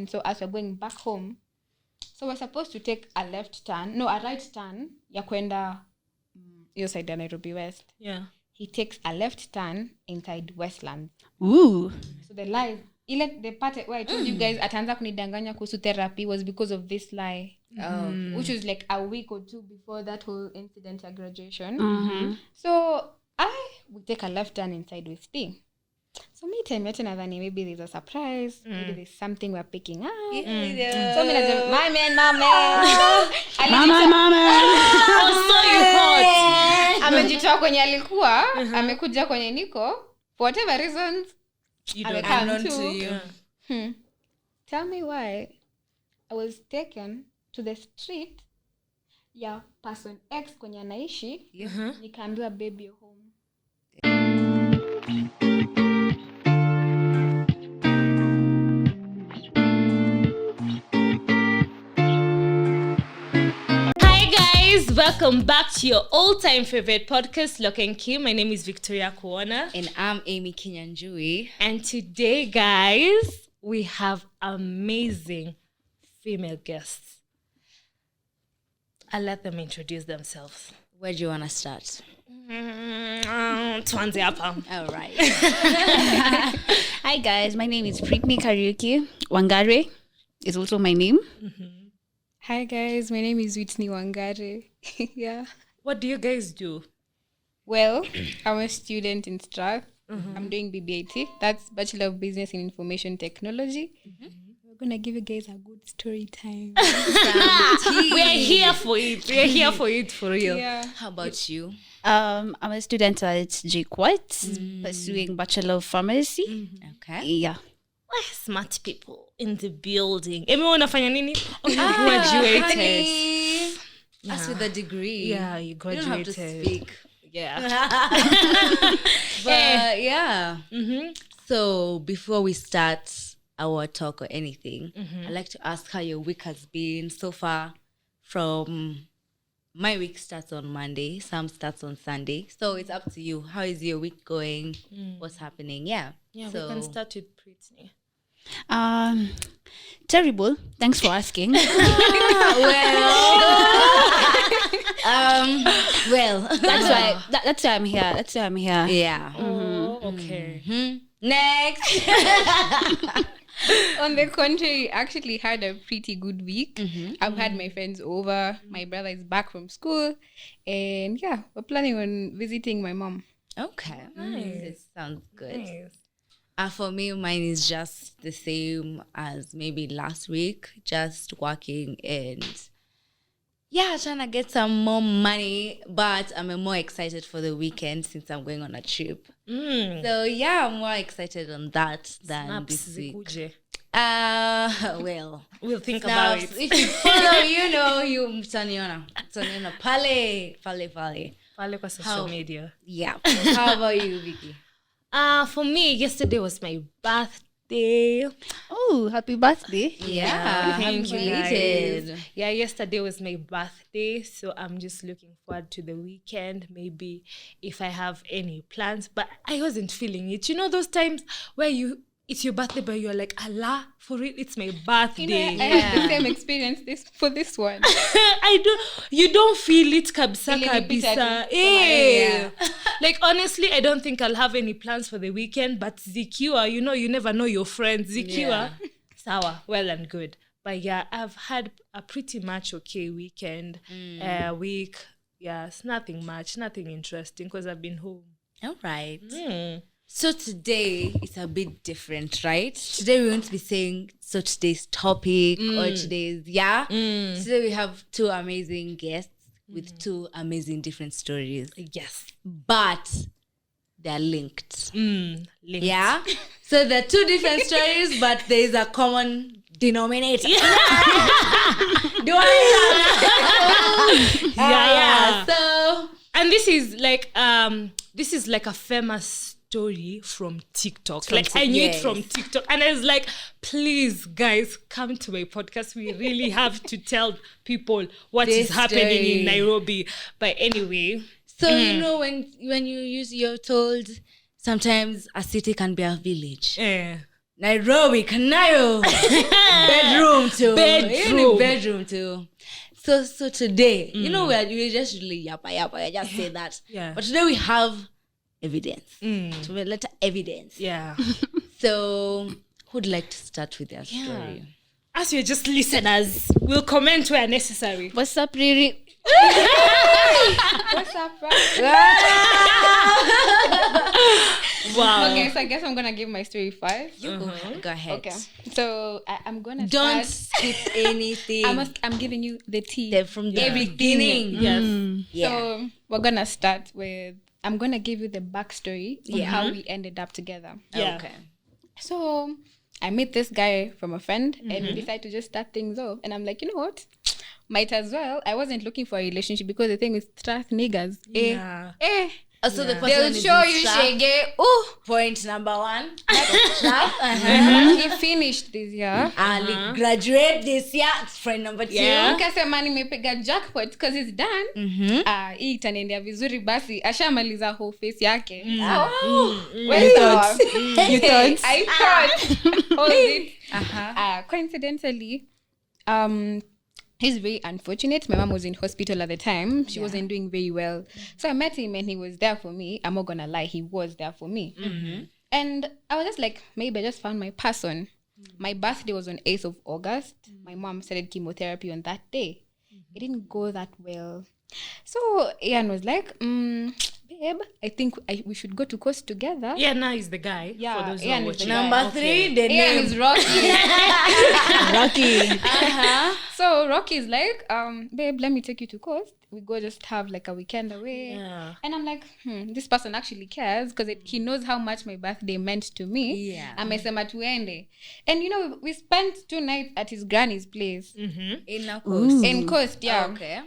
And so as we're going back home, so we're supposed to take a right turn ya kwenda your side ya Nairobi West. Yeah. He takes a left turn inside Westlands. Ooh. So the part where I told you guys ataanza kunidanganya kuhusu therapy was because of this lie. Which was like a week or two before that whole incident at graduation. So we take a left turn inside with D. So me time yote nadhani maybe there's a surprise, maybe there's something we're picking up. So me nasema my man. So you thought amejitoa kwenye alikuwa, amekuja kwenye niko for whatever reasons. Unknown to you. Tell me why I was taken to the street ya person X kwenye anaishi, nikaambiwa baby you're home. Welcome back to your all-time favorite podcast, Lock and Key. My name is Victoria Kuona. And I'm Amy Kinyanjui. And today, guys, we have amazing female guests. I'll let them introduce themselves. Where do you want to start? Tuanze hapa. All right. Hi, guys. My name is Britney Kariuki. Wangare is also my name. Hi guys, my name is Whitney Wangare. Yeah. What do you guys do? Well, I'm a student in Strath. I'm doing BBIT. That's Bachelor of Business in Information Technology. We're going to give you guys a good story time. We are here for it. We are here for it for real. Yeah. How about you? I'm a student at JQuat, pursuing Bachelor of Pharmacy. Okay. Yeah. Smart people in the building. Everyone unafanya nini? Oh, you graduated. As with a degree. Yeah, you graduated. You don't have to speak. Yeah. But yeah. So before we start our talk or anything, I'd like to ask how your week has been so far. From my week starts on Monday, some starts on Sunday. So it's up to you. How is your week going? What's happening? Yeah. Yeah, so, we can start with Britney. Terrible. Thanks for asking. Well, that's why I'm here. That's why I'm here. Yeah. Okay. Next. On the contrary, I actually had a pretty good week. I've had my friends over. My brother is back from school. And yeah, we're planning on visiting my mom. Okay. Nice. This sounds good. Nice. For me, mine is just the same as maybe last week. Just working and trying to get some more money. But I'm more excited for the weekend since I'm going on a trip. So yeah, I'm more excited on that than Snaps this week. zikuje. Well, We'll think snaps, about it. if you follow, you mtaniona pale. Pale kwa social media. Yeah. How about you, Vicky? For me, yesterday was my birthday. Oh, happy birthday. Yeah. Thank you, belated. guys. Yeah, yesterday was my birthday, so I'm just looking forward to the weekend. Maybe if I have any plans, but I wasn't feeling it. You know those times where it's your birthday, but you're like, Allah, for it, it's my birthday. You know, I had the same experience for this one. You don't feel it kabisa Ilinipitia kabisa. tu. Yeah. Like, honestly, I don't think I'll have any plans for the weekend, but zikiwa, you never know your friends. Zikiwa, sawa, well and good. But yeah, I've had a pretty much okay weekend, week. Yeah, it's nothing much, nothing interesting because I've been home. All right. So today it's a bit different, right? Today we won't be saying today's topic or today's Today we have two amazing guests with two amazing different stories. Yes. But they're linked. Linked. Yeah? So they're two different stories, but there's a common denominator. Do I? So, and this is like a famous story from TikTok. I knew it from TikTok, and I was like, please guys, come to my podcast. We really have to tell people what is happening in Nairobi. But anyway, so when you're told sometimes a city can be a village. Nairobi, Kanayo. Bedroom too. So today, you know, we just really yappa. I just say that. Yeah. But today we have evidence. So we letter evidence. Yeah. So who'd like to start with their story? As we're just listeners, we'll comment where necessary. What's up, Riri? What's up, bro? Wow. Okay, so I guess I'm gonna give my story first. Go ahead. Okay, so I'm gonna Don't start. skip anything. I'm giving you the tea. From the beginning. Yes. Yeah. So we're gonna start with. I'm gonna give you the backstory of how we ended up together. Yeah. Okay. So I met this guy from a friend, and we decided to just start things off. And I'm like, you know what? Might as well. I wasn't looking for a relationship because the thing with strath niggas, Yeah. So the person they'll is show in you strath. shege. Ooh, Point number 1. he finished this year. Ali graduate this year. Friend number 2. Nikasema nimepiga jackpot because it's done. Hii itaniendea vizuri basi ashamaliza whole face yake. You thought? I thought. Hold it. Coincidentally, he's very unfortunate. My mom was in hospital at the time. She wasn't doing very well. So I met him and he was there for me. I'm not gonna lie, he was there for me. And I was just like, maybe I just found my person. My birthday was on 8th of August. My mom started chemotherapy on that day. It didn't go that well. So Ian was like, babe, I think we should go to Coast together. Yeah, now he's the guy. Yeah, For those who Ian are is the watching. Number 3, the Ian name. is Rocky. Rocky. So Rocky's like, babe, let me take you to Coast. We go just have like a weekend away. Yeah. And I'm like, this person actually cares because he knows how much my birthday meant to me. Yeah. Amesema tuende. And you know, we spent 2 nights at his granny's place. In a coast. In Coast, yeah. Okay.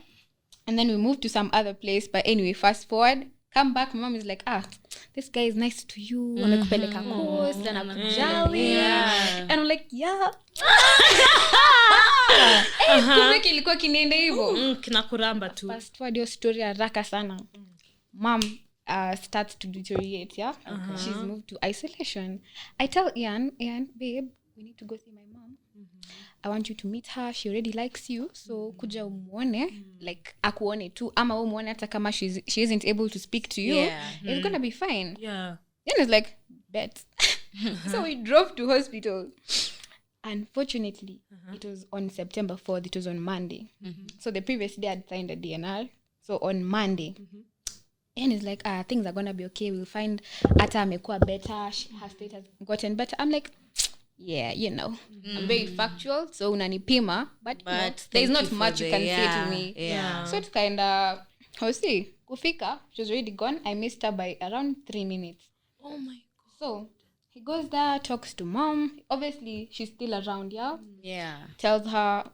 And then we moved to some other place. But anyway, fast forward, come back, my mom is like, this guy is nice to you. Amekupeleka Coast, anakujali. And I'm like, yeah. Kumbe kilikuwa kiniende hivyo. Kinakuramba tu. Fast forward your story haraka sana. Mom starts to deteriorate, yeah? She's moved to isolation. I tell Ian, babe, we need to go see my mom. I want you to meet her. She already likes you. So kuja umuone, like akuone tu. Ama umuone hata kama she isn't able to speak to you. Yeah. It's gonna be fine. Yeah. Then it's like, bet. So we drove to hospital. Unfortunately, it was on September 4th. It was on Monday. So the previous day I'd signed a DNR. So on Monday, and it's like, things are gonna be okay. We'll find Ata amekuwa better. Her state has gotten better. I'm like, yeah, you know, I'm very factual. So unanipima, but you know, there's not much you can say to me. Yeah. So it's kind of, see, kufika, she was already gone. I missed her by around 3 minutes. Oh my God. So he goes there, talks to mom. Obviously, she's still around, yeah? Yeah. Tells her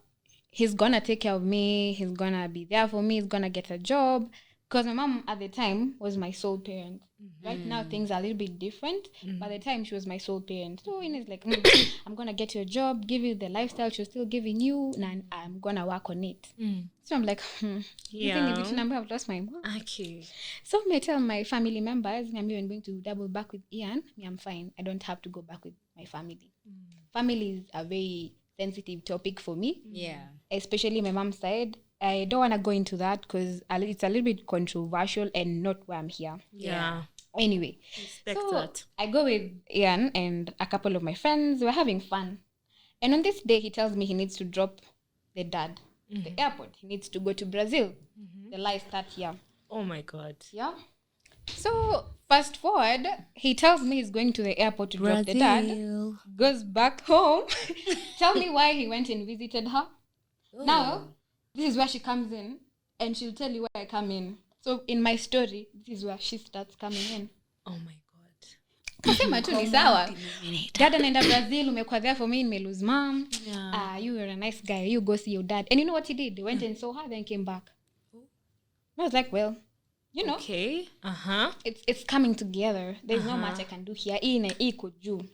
he's gonna take care of me. He's gonna be there for me. He's gonna get a job. Because my mom at the time was my sole parent. Right now, things are a little bit different. But at the time, she was my sole parent. So Ina's like, I'm gonna get you a job, give you the lifestyle she's still giving you, and I'm gonna work on it. So I'm like, Yeah. I've lost my mom. Okay. So I tell my family members, I'm even going to double back with Ian. I'm fine. I don't have to go back with my family. Family is a very sensitive topic for me. Yeah. Especially my mom's side. I don't want to go into that because it's a little bit controversial and not why I'm here. Yeah. Anyway, Respect so that. I go with Ian and a couple of my friends. We're having fun. And on this day, he tells me he needs to drop the dad at the airport. He needs to go to Brazil. The life start here. Oh my God. Yeah. So fast forward, he tells me he's going to the airport to drop the dad. Goes back home. Tell me why he went and visited her. Now, this is where she comes in, and she'll tell you where I come in. So in my story, this is where she starts coming in. Oh my God. Kasema tu ni sawa. Dad anaenda Brazil, umekuwa there for me, nimelose mom. Yeah. You were a nice guy. You go see your dad. And you know what he did? They went and saw her, then came back. I was like, well, you know, Okay. it's coming together. There's not much I can do here. Iko juu.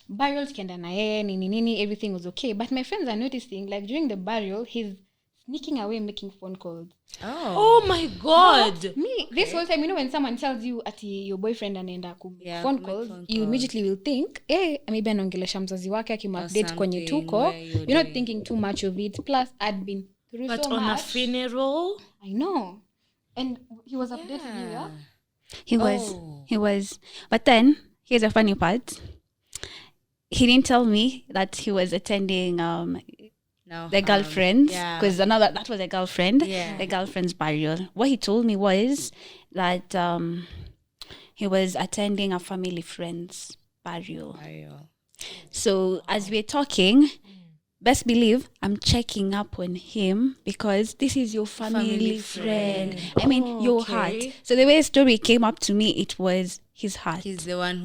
Burials kienda na yeye, nini, everything was okay. But my friends are noticing, like during the burial, his sneaking away making phone calls. Oh my God. Me, this whole time, when someone tells you ati your boyfriend anaenda phone calls, you immediately will think, maybe anaongelesha mzazi wake akimupdate kwenye tuko. You're not thinking too much of it. Plus, I'd been through But so on much. a funeral? I know. And he was updating you, yeah? He was. But then, here's a funny part. He didn't tell me that he was attending the girlfriend, because that was a girlfriend, the girlfriend's burial. What he told me was that he was attending a family friend's burial. So as we're talking, best believe I'm checking up on him because this is your family friend. I mean, your heart. So the way the story came up to me, it was his heart. He's the one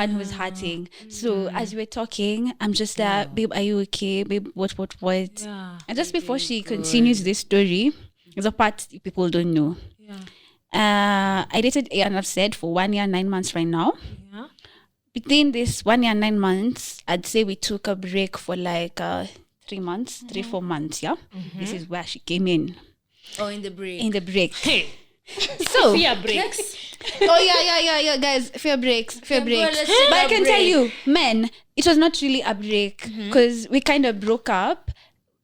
who's hurting. So as we're talking, I'm just like, babe, are you okay? Babe, what? Yeah. And just before she continues this story, there's a part people don't know. I dated and I've said for 1 year, 9 months right now. Yeah. Between this 1 year, 9 months, I'd say we took a break for like 3 months, 4 months, yeah? This is where she came in. Oh, in the break. In the break. Hey. So Fear breaks. yeah, guys, fear breaks. But I can tell you, men, it was not really a break because we kind of broke up.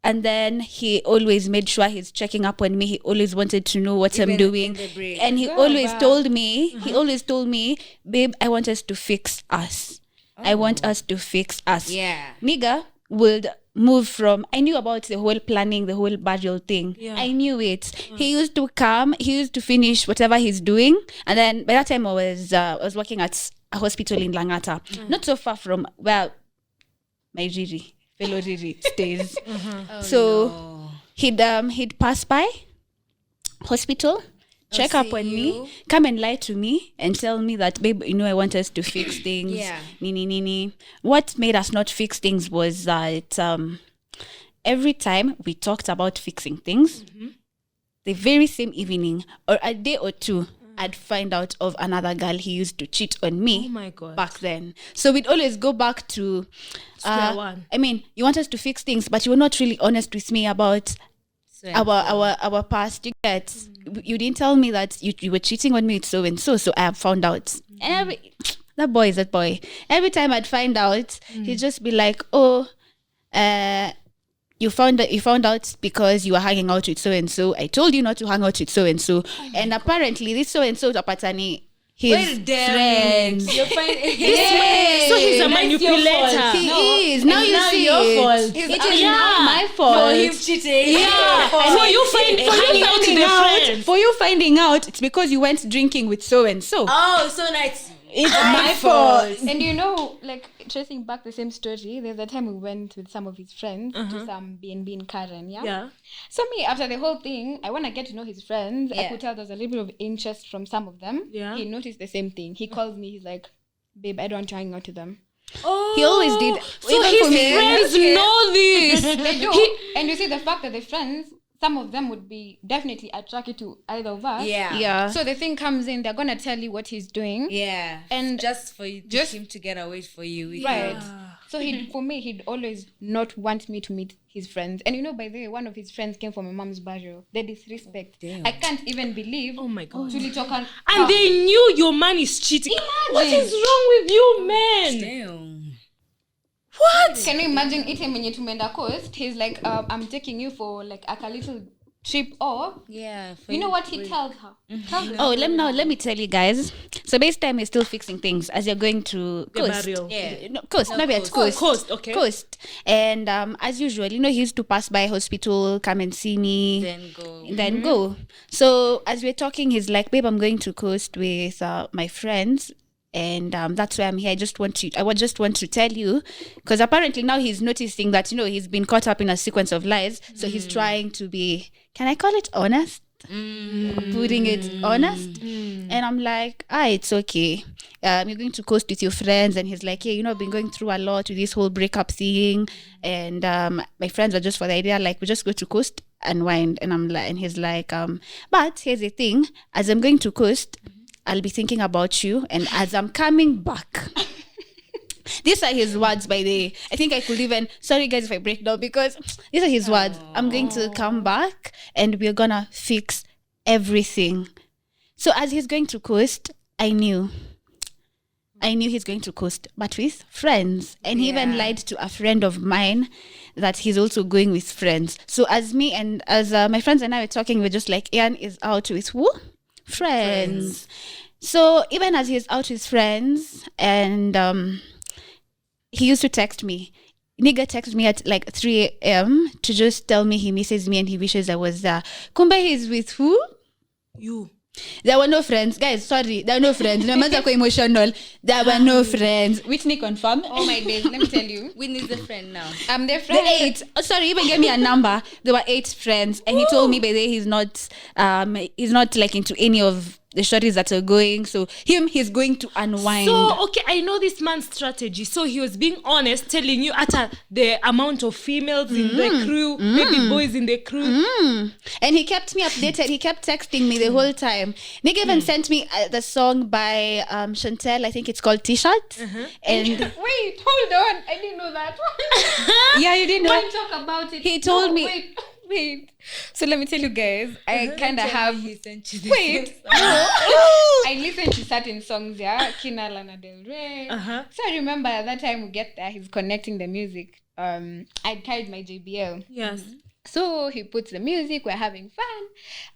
And then he always made sure he's checking up on me. He always wanted to know what I'm doing. And he always told me, babe, I want us to fix us. I want us to fix us. Yeah. Nigga would move from, I knew about the whole planning, the whole burial thing. Yeah. I knew it. He used to come, he used to finish whatever he's doing. And then by that time I was working at a hospital in Langata. Not so far from where my fellow Riri stays. He'd pass by hospital, check up on me, come and lie to me and tell me that, babe, I want us to fix things. Nini. What made us not fix things was that every time we talked about fixing things, the very same evening or a day or two, I'd find out of another girl he used to cheat on me. Oh my God. Back then. So we'd always go back to square one. I mean, you want us to fix things, but you were not really honest with me about our past. You get, you didn't tell me that you were cheating on me with so and so. So I have found out. And that boy. Every time I'd find out, he'd just be like, you found out because you were hanging out with so and so. I told you not to hang out with so and so. And apparently this so and so tapatani his friends. You're fine. So he's a manipulator. He is. Now you see your it. fault. It is not my fault. For him cheating. Yeah. For you hanging out with the friends. For you finding out, it's because you went drinking with so and so. Oh, so nice. It's my fault. And like tracing back the same story, there's a time we went with some of his friends to some B&B in Karen, yeah? So me, after the whole thing, I want to get to know his friends. I could tell there's a little bit of interest from some of them. Yeah. He noticed the same thing. He calls me, he's like, babe, I don't want to hang out with them. Oh, he always did. So his friends know this. They do. And you see the fact that the friends, some of them would be definitely attracted to either of us. Yeah. So the thing comes in, they're going to tell you what he's doing. Yeah. And just for him to get away for you. Right. So he'd always not want me to meet his friends. And by the way, one of his friends came from my mom's burial. The disrespect. Damn. I can't even believe. Oh my God. And they knew your man is cheating. Imagine. What is wrong with you, men? Damn. What? Can you imagine it when you to Menda Coast? He's like, I'm taking you for like a little trip, or you know what he tells her? Let me tell you guys. So base time is still fixing things as you're going to Coast. Coast. Okay. Coast. And as usual, he used to pass by hospital, come and see me, then go. So as we're talking, he's like, babe, I'm going to Coast with my friends. And that's why I'm here. I just want to tell you, because apparently now he's noticing that he's been caught up in a sequence of lies. So he's trying to be, can I call it honest? Putting it honest. And I'm like, it's okay. You're going to Coast with your friends. And he's like, yeah, I've been going through a lot with this whole breakup thing. And my friends are just for the idea, like, we just go to Coast and wind. And I'm like, and he's like, but here's the thing, as I'm going to Coast, I'll be thinking about you, and as I'm coming back, These are his words, by the way. I think I could even, sorry guys if I break down, because these are his words. I'm going to come back and we're gonna fix everything. So as he's going to coast, I knew he's going to coast, but with friends. And he even lied to a friend of mine that he's also going with friends. So as my friends and I were talking, we're just like, Ian is out with who? Friends. So even as he's out with friends, and he used to text me. Nigga texted me at like 3 a.m. to just tell me he misses me and he wishes I was there. Kumbe he's with who? You. There were no friends. Guys, sorry. There were no friends. No matter how emotional. There were no friends. Whitney confirm. Oh my days. Let me tell you. Whitney's a friend now. I'm their The friend. 8. Oh, sorry, even gave me a number. There were 8 friends. And he told me by the way he's not like into any of the shorties that are going. So he's going to unwind. So, okay, I know this man's strategy. So he was being honest, telling you the amount of females in the crew, maybe boys in the crew. And he kept me updated. He kept texting me the whole time. Nigga even sent me the song by Chantel. I think it's called T-shirt. And Wait, hold on. I didn't know that. yeah, you didn't know. Don't talk about it. He told me. Wait. So let me tell you guys, I kind of have. He sent you this Wait. song. I listen to certain songs, yeah. Kina Lana Del Rey. So I remember at that time we get there, he's connecting the music. I carried my JBL. Yes. So he puts the music, we're having fun.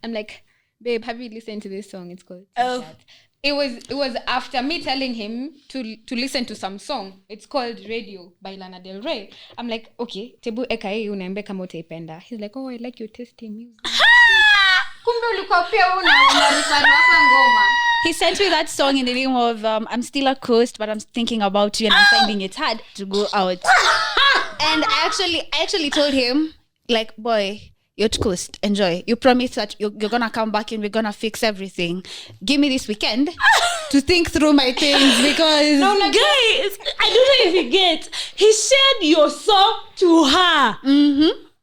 I'm like, babe, have you listened to this song? It's called Oh. T-shirt. It was after me telling him to listen to some song. It's called Radio by Lana Del Rey. I'm like, okay, tebu eka hii unaambia kama utaipenda. He's like, oh, I like your taste in music. Kumbe ulikuwa pia unanifanya hapa ngoma. He sent me that song in the name of I'm still a coast, but I'm thinking about you and I'm finding it hard to go out. And I actually told him, like, boy, you're at coast, enjoy. You promise that you're gonna come back and we're gonna fix everything. Give me this weekend to think through my things, because No, guys, I don't know if you get. He shared your song to her.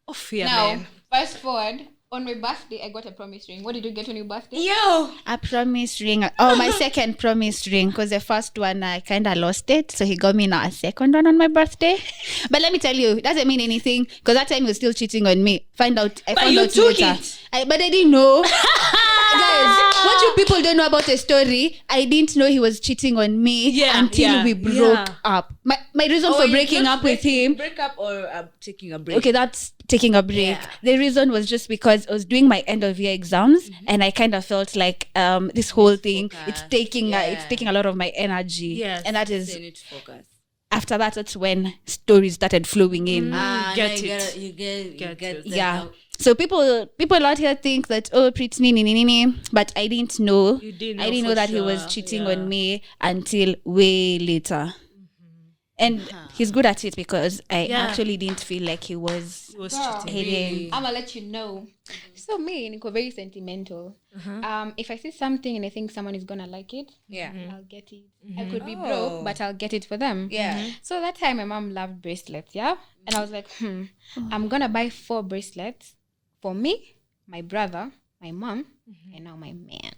Oh, fear, Now, man. fast forward. On my birthday, I got a promise ring. What did you get on your birthday? Yo. a promise ring. Oh, my second promise ring, because the first one I kind of lost it. So he got me now a second one on my birthday. But let me tell you, it doesn't mean anything, because that time he was still cheating on me. I found out you took later. it. But I didn't know. Guys, what you people don't know about the story, I didn't know he was cheating on me until we broke up. My reason for breaking up with him. Break up or taking a break? Okay, that's taking a break. Yeah. The reason was just because I was doing my end of year exams, and I kind of felt like this whole thing it's taking a lot of my energy. Yes. And that So is you need to focus. after that's when stories started flowing in. Get now it. You get it. Yeah. So people out here think that pretty nini, but I didn't know. You didn't I didn't know know for that he was sure. cheating Yeah. on me until way later. And he's good at it, because I actually didn't feel like he was He was Girl. cheating. hidden. I'm gonna let you know. So me, niko very sentimental. If I see something and I think someone is gonna like it, Yeah. I'll get it. I could be broke, but I'll get it for them. Yeah. So that time my mom loved bracelets, yeah? And I was like, I'm gonna buy 4 bracelets for me, my brother, my mom, and now my man.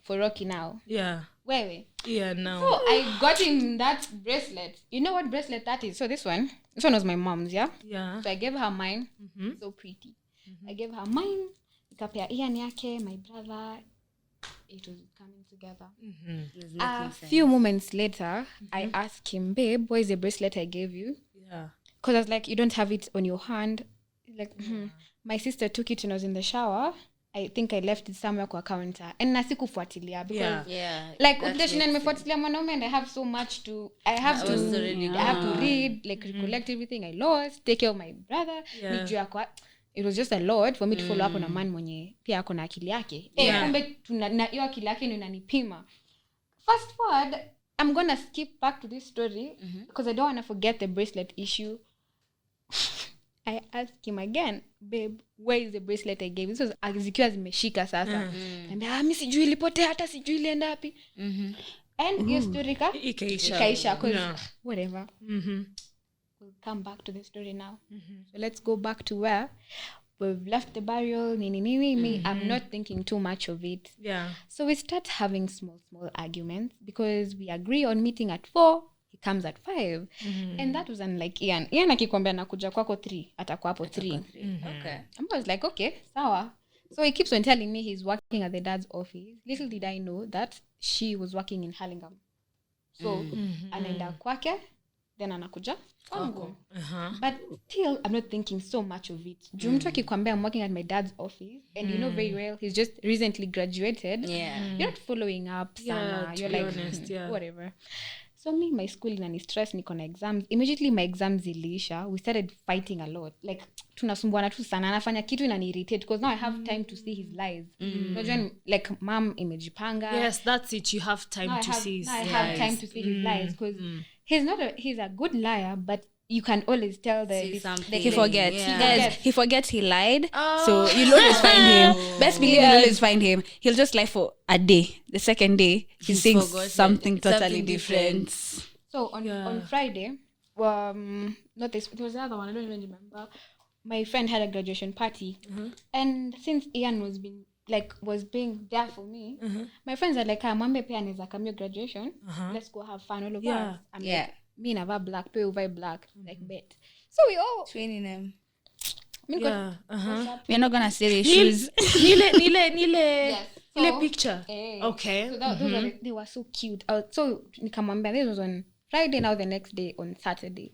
For Rocky now. Yeah. Wait. Yeah, So no. I got him that bracelet. You know what bracelet that is? So this one was my mom's, yeah? Yeah. So I gave her mine. So pretty. I gave her mine. Nikapea Ian yake, my brother. It was coming together. There's A nothing sense. few moments later, I asked him, babe, what is the bracelet I gave you? Yeah. Because I was like, you don't have it on your hand. He's like, my sister took it when I was in the shower. I think I left it somewhere kwa counter. And nasikufuatilia because Yeah. like that utashinda makes nimefuatilia mwanaume and I have so much to I have to read, like recollect everything I lost, take care of my brother. Yeah. It was just a lot for me to follow up on a man mwenye pia ako na akili yake. Kumbe na hiyo akili yake ndio inanipima. Fast forward, I'm gonna skip back to this story because I don't want to forget the bracelet issue. I asked him again, babe, where is the bracelet I gave? This was zikiwa zimeshika sasa. And mimi sijui ilipotea hata sijui ilienda wapi. And hiyo story ikaisha cause whatever. We'll come back to the story now. So let's go back to where we've left the burial. Me, I'm not thinking too much of it. Yeah. So we start having small arguments because we agree on meeting at 4. He comes at 5. And that was unlike Ian. Ian akikwambia nakuja kwako 3, atakuwa hapo 3. Okay. I was like, okay, sawa. So he keeps on telling me he's working at the dad's office. Little did I know that she was working in Hurlingham. So anaenda kwake, then anakuja kwangu. But still, I'm not thinking so much of it. Mtu akikwambia I'm working at my dad's office, and you know very well he's just recently graduated. You're not following up sana. You're like, honest, whatever. So me, my school inani stress, niko na exams. Immediately my exams iliisha, we started fighting a lot. Like, tunasumbuana tu sana. Anafanya kitu inani irritate because now I have time to see his lies. Like, mom imejipanga. Yes, that's it. You have time to see his lies. I have time to see his lies because he's a good liar, but you can always tell that he forgets. He forgets he lied. So you'll always find him. Best believe you'll always find him. He'll just lie for a day. The second day, he thinks something totally different. So on Friday, not this, it was the other one, I don't even remember. My friend had a graduation party, and since Ian was being there for me, my friends are like, "Mwambe pia anaweza come your graduation. Let's go have fun all of us." I'm like, me never black, pay over black, like bet. So we all training them. We're not gonna say the shoes. Nile picture. Okay. So those they were so cute. So nikamwambia, this was on Friday, now the next day on Saturday.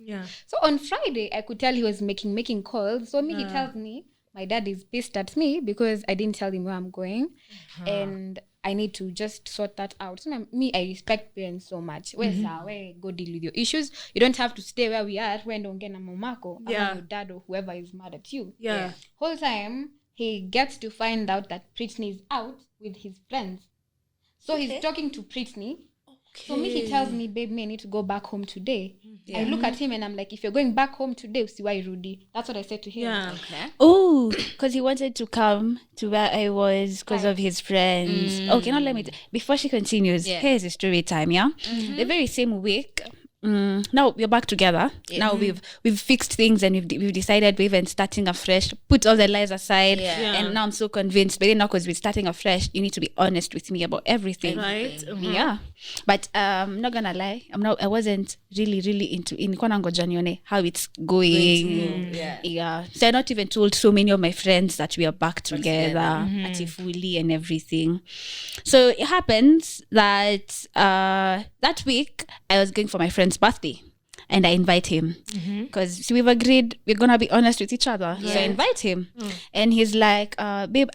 So on Friday I could tell he was making calls. So he tells me my dad is pissed at me because I didn't tell him where I'm going, and I need to just sort that out. So I respect parents so much. Where go deal with your issues. You don't have to stay where we are. When don't get a momako, your dad or whoever is mad at you. Whole time he gets to find out that Britney is out with his friends. So he's talking to Britney. So he tells me, babe, I need to go back home today. I look at him and I'm like, if you're going back home today, usiwai rudi. That's what I said to him. Oh, because he wanted to come to where I was because of his friends. Okay, now let me before she continues, here's the story time. The very same week, now we're back together. Now we've fixed things and we've decided we're even starting afresh. Put all the lies aside, and now I'm so convinced. But then now, because we're starting afresh, you need to be honest with me about everything, right? But I'm not gonna lie. I wasn't really into ngoja nione how it's going. So I not even told so many of my friends that we are back together, atifuli and everything. So it happens that that week I was going for my friend's birthday, and I invite him because we've agreed we're gonna be honest with each other. So I invite him, and he's like, babe,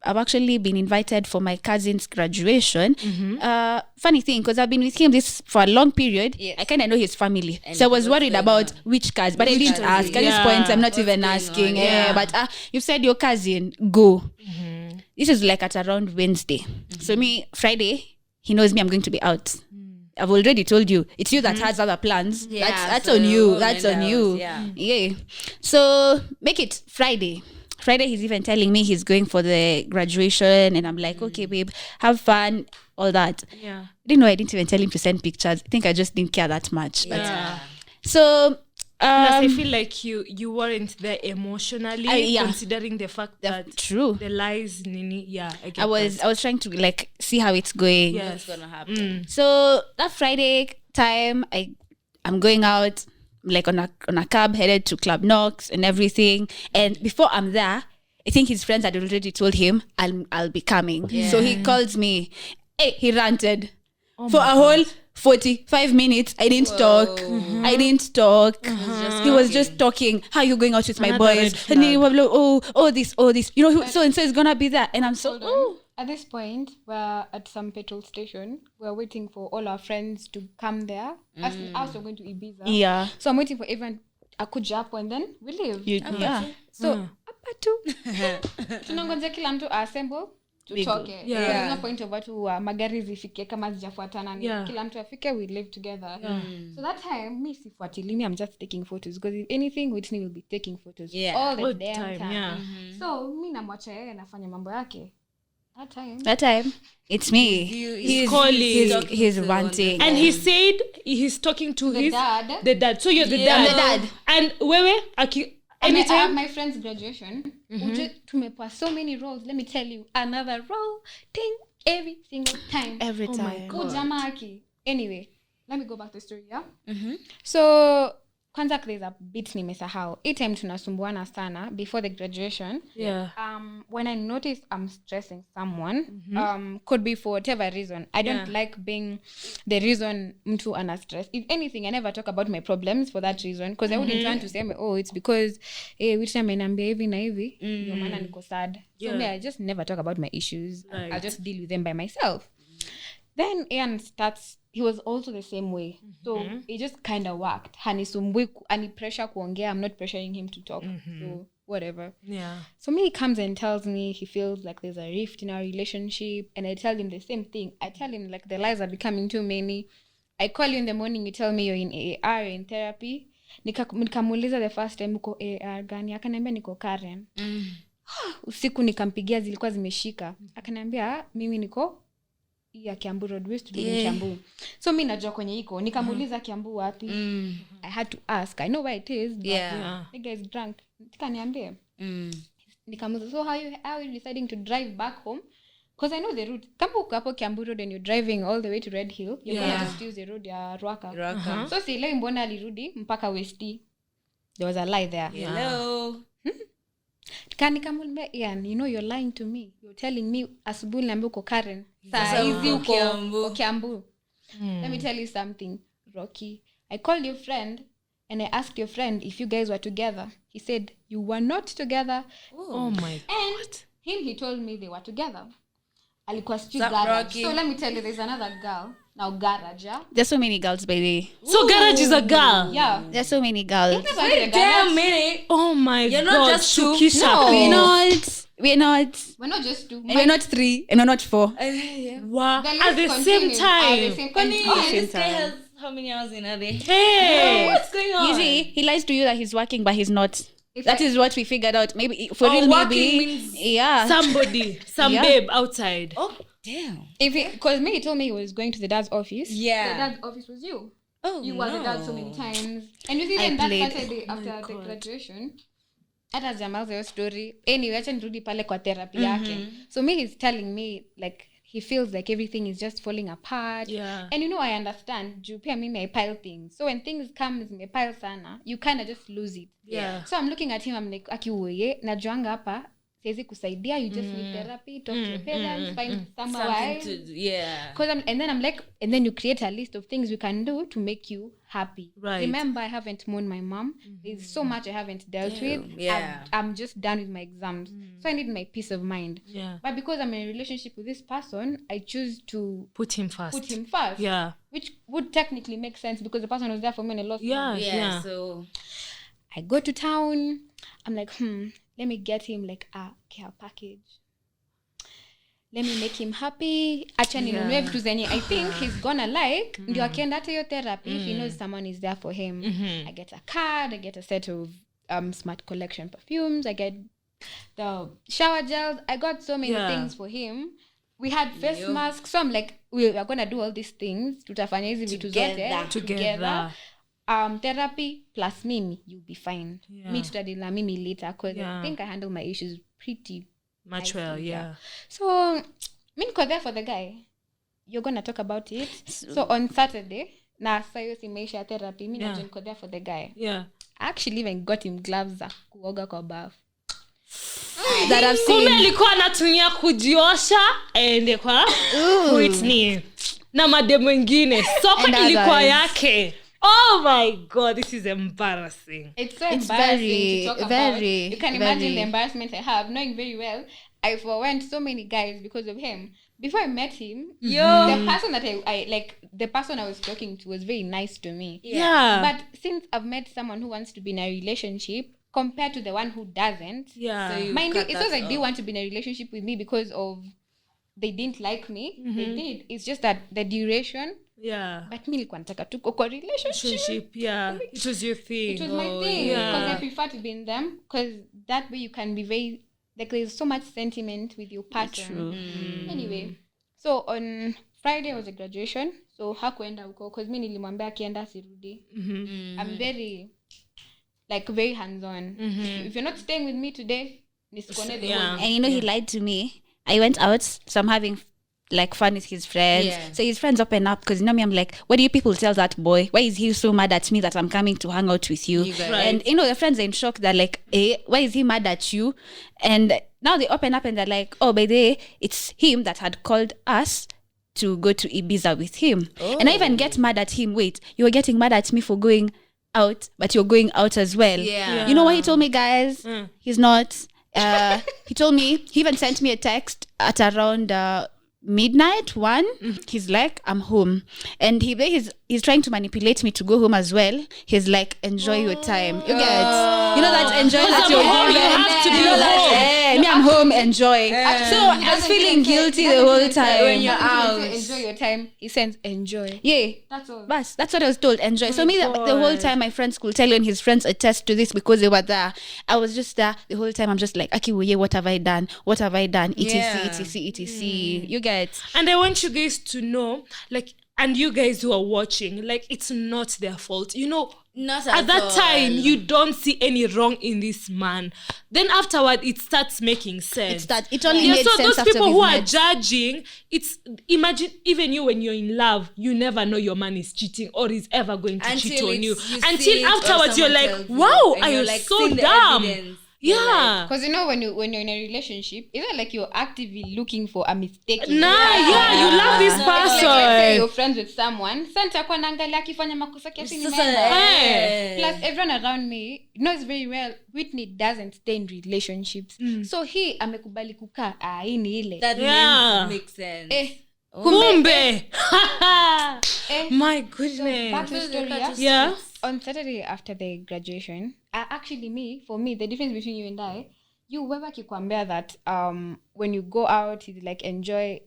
I've actually been invited for my cousin's graduation. Funny thing, because I've been with him for a long period. I kind of know his family, and so I was worried about which cousin, but I didn't ask. At this point, I'm not even asking. But you said your cousin, go. This is like at around Wednesday. So me, Friday, he knows me, I'm going to be out. I've already told you, it's you that has other plans. That's on you. That's on you. So make it Friday. He's even telling me he's going for the graduation, and I'm like, okay, babe, have fun, all that. I didn't know. I didn't even tell him to send pictures. I think I just didn't care that much. But so I feel like you weren't there emotionally, considering the fact that true the lies, Nini. I was trying to like see how it's going. What's gonna happen? So that Friday time, I'm going out, like on a cab headed to Club Knox and everything. And before I'm there, I think his friends had already told him I'll be coming. So he calls me. Hey, he ranted for a whole 45 minutes. I didn't talk. He was just talking. How are you going out with my boys? And he was like, this. You know, so and so is gonna be there. And I'm so At this point, we're at some petrol station. We're waiting for all our friends to come there. Us we're going to Ibiza. So I'm waiting for everyone akuja hapo, and then we leave. So hapa tu tunangoja kila mtu assemble tutoke. There's no point of watu magari zifike kama zijafuatana. Kila mtu afike, we live together. So that time me sifuatili, me I'm just taking photos, because if anything Whitney will be taking photos all the damn time. So me namwacha yeye anafanya mambo yake. That time, it's me. He's calling. He's ranting. And he said he's talking to the dad. So you're the dad. And wewe, anytime. I have my friend's graduation. Tumepa so many roles. Let me tell you, another role, thing, every single time. Every time. Oh my God. Anyway, let me go back to the story, yeah? So kwanza there's a bit nimesahau. Each time tunasumbuana sana before the graduation. Yeah. When I notice I'm stressing someone, could be for whatever reason. I don't like being the reason mtu ana stress. If anything, I never talk about my problems for that reason, because I wouldn't try to say, oh, it's because which time amenambia hivi na hivi, ndio maana niko sad. So me, I just never talk about my issues. Right. I'll just deal with them by myself. Then Ian starts, he was also the same way. So it just kind of worked. Hanisumbui, ani pressure kuongea. I'm not pressuring him to talk. So whatever. Yeah. So me, he comes and tells me he feels like there's a rift in our relationship. And I tell him the same thing. I tell him like the lies are becoming too many. I call you in the morning, you tell me you're in AAR, you're in therapy. Nikamuuliza the first time uko AAR gani? Akaniambia niko Karen. Usiku nikampigia zilikuwa zimeshika. Akaniambia mimi niko ya Kiambu Road West to Kiambu. So mimi najua kwenye iko. Nikamuuliza Kiambu wapi? I had to ask. I know where it is, but the guy is drunk. Nikaniambia. Nikamuuliza, so how are you deciding to drive back home? Because I know the route. Kama uko hapo Kiambu Road and you're driving all the way to Red Hill, you're going to just use the road ya Ruaka. So si leo mbona alirudi mpaka Westi. There was a lie there. Hello. Nikamwambia, Ian, you know you're lying to me. You're telling me asubuhi niambia uko Karen. Saa hizi uko Kiambu. Let me tell you something, Rocky. I called your friend and I asked your friend if you guys were together. He said you were not together. Oh my God. And he told me they were together. Alikuwa garage. So let me tell you, there's another girl. Now garage, yeah? There's so many girls, baby. So garage is a girl. Yeah. There's so many girls. Wait a damn minute. Oh my God. You're not just two. No, we're not. We're not just two. And we're not 3. And we're not 4. Wow. The At the list same continues. time. This guy has how many hours in a day? Hey. What's going on? You see, he lies to you that he's working, but he's not. It's That like- is what we figured out. Maybe for real, working maybe. means- Yeah. Somebody, some Yeah. babe outside. Oh, damn. Because he told me he was going to the dad's office. Yeah. The dad's office was you. Oh, You were the dad so many times. And you see then that played. Saturday after the graduation, hata jamaliza hiyo story. Anyway, acha nirudi pale kwa therapy yake. So me, he's telling me like he feels like everything is just falling apart. Yeah. And you know, I understand. Juu pia mimi I pile things. So when things come zimepile sana, you kind of just lose it. Yeah. So I'm looking at him, I'm like, akiuye, najuanga hapa, siwezi kusaidia, you just need therapy, talk to your parents, find somewhere. And then I'm like, and then you create a list of things you can do to make you happy. Right. Remember, I haven't mourned my mom. There's so much I haven't dealt with. Yeah. I'm just done with my exams. So I need my peace of mind. Yeah. But because I'm in a relationship with this person, I choose to Put him first. put him first. Yeah. Which would technically make sense because the person was there for me and I lost Yeah. him. Yeah. So I go to town. I'm like, let me get him like a care package. Let me make him happy. Acha ninunue vitu zenye I think he's gonna like. Ndio akienda hata hiyo therapy, he knows someone is there for him. I get a card, I get a set of Smart Collection perfumes, I get the shower gels. I got so many things for him. We had face masks. So I'm like, we are gonna do all these things. Tutafanya hizi vitu zote together. Therapy plus mimi, you'll be fine. Me tutadili na mimi later because I think I handle my issues pretty much well. Yeah. So me niko there for the guy. You're gonna talk about it. So on Saturday, na sayo simeisha therapy, me na niko there for the guy. Yeah. I actually even got him gloves za kuoga kwa bafu. That I've seen. Kumbe alikuwa anatumia kujiosha aende kwa Whitney na mademu wengine. Soko And ilikuwa others. yake. Oh my God, this is embarrassing. It's so It's embarrassing to talk about. You can imagine very. the embarrassment I have, knowing very well I forwent so many guys because of him. Before I met him, the person that I like, the person I was talking to was very nice to me. Yeah. But since I've met someone who wants to be in a relationship compared to the one who doesn't, Yeah. So you mind you, cut it's that not like they off. want to be in a relationship with me because of they didn't like me. They did. It's just that the duration. Yeah. But me nilikuwa nataka tu kwa relationship. Yeah. It was your thing. It was my thing yeah. because I prefer to be in them because that way you can be very like there's so much sentiment with your person. Anyway, so on Friday was a graduation, so hakuenda huko because mi nilimwambia akienda sirudi. I'm very very hands-on. If you're not staying with me today, nisikone the whole And you know, he lied to me. I went out, so I'm having like fun with his friends. Yeah. So his friends open up because me, I'm like, what do you people tell that boy? Why is he so mad at me that I'm coming to hang out with you? guys. And the friends are in shock. They're like, why is he mad at you? And now they open up and they're like, oh, by the way, it's him that had called us to go to Ibiza with him. And I even get mad at him. Wait, you were getting mad at me for going out, but you're going out as well. Yeah. You know what he told me, guys? He's not. He told me, he even sent me a text at around midnight 1. He's like, I'm home, and he's trying to manipulate me to go home as well. He's like, enjoy your time. You get that enjoy that you're home. You have to be home. Me, I'm home, enjoy. So I was feeling guilty the whole time when you're out. Enjoy your time. He says enjoy. Yeah, That's all. but that's what I was told. Enjoy. So me, the whole time, my friends could tell you, and his friends attest to this because they were there. I was just there the whole time. I'm just like, okay, well, yeah, what have I done? What have I done? etc. You get. And I want you guys to know, like, and you guys who are watching, like, it's not their fault. Not at that time, you don't see any wrong in this man. Then afterward, it starts making sense. It only made so sense those after people we've who are met. judging, imagine even you when you're in love, you never know your man is cheating or is ever going to cheat on you. see Until it or afterwards, you're someone like, tells you, wow, and I you're was like so seeing the dumb. evidence. Yeah. Because when you're in a relationship, it's not like you're actively looking for a mistake. You love this Like, let's say person. you're friends with someone. Santa kwa naangalia akifanya makosa kiasi Sasa, nimeenda. Plus everyone around me knows very well Whitney doesn't stay in relationships. So he amekubali kukaa. Hii ni ile. That makes sense. Kumbe. Eh. My goodness. Back to the story, Yeah. On Saturday after the graduation, for me, the difference between you and I, you were kikwambia that when you go out, you like enjoy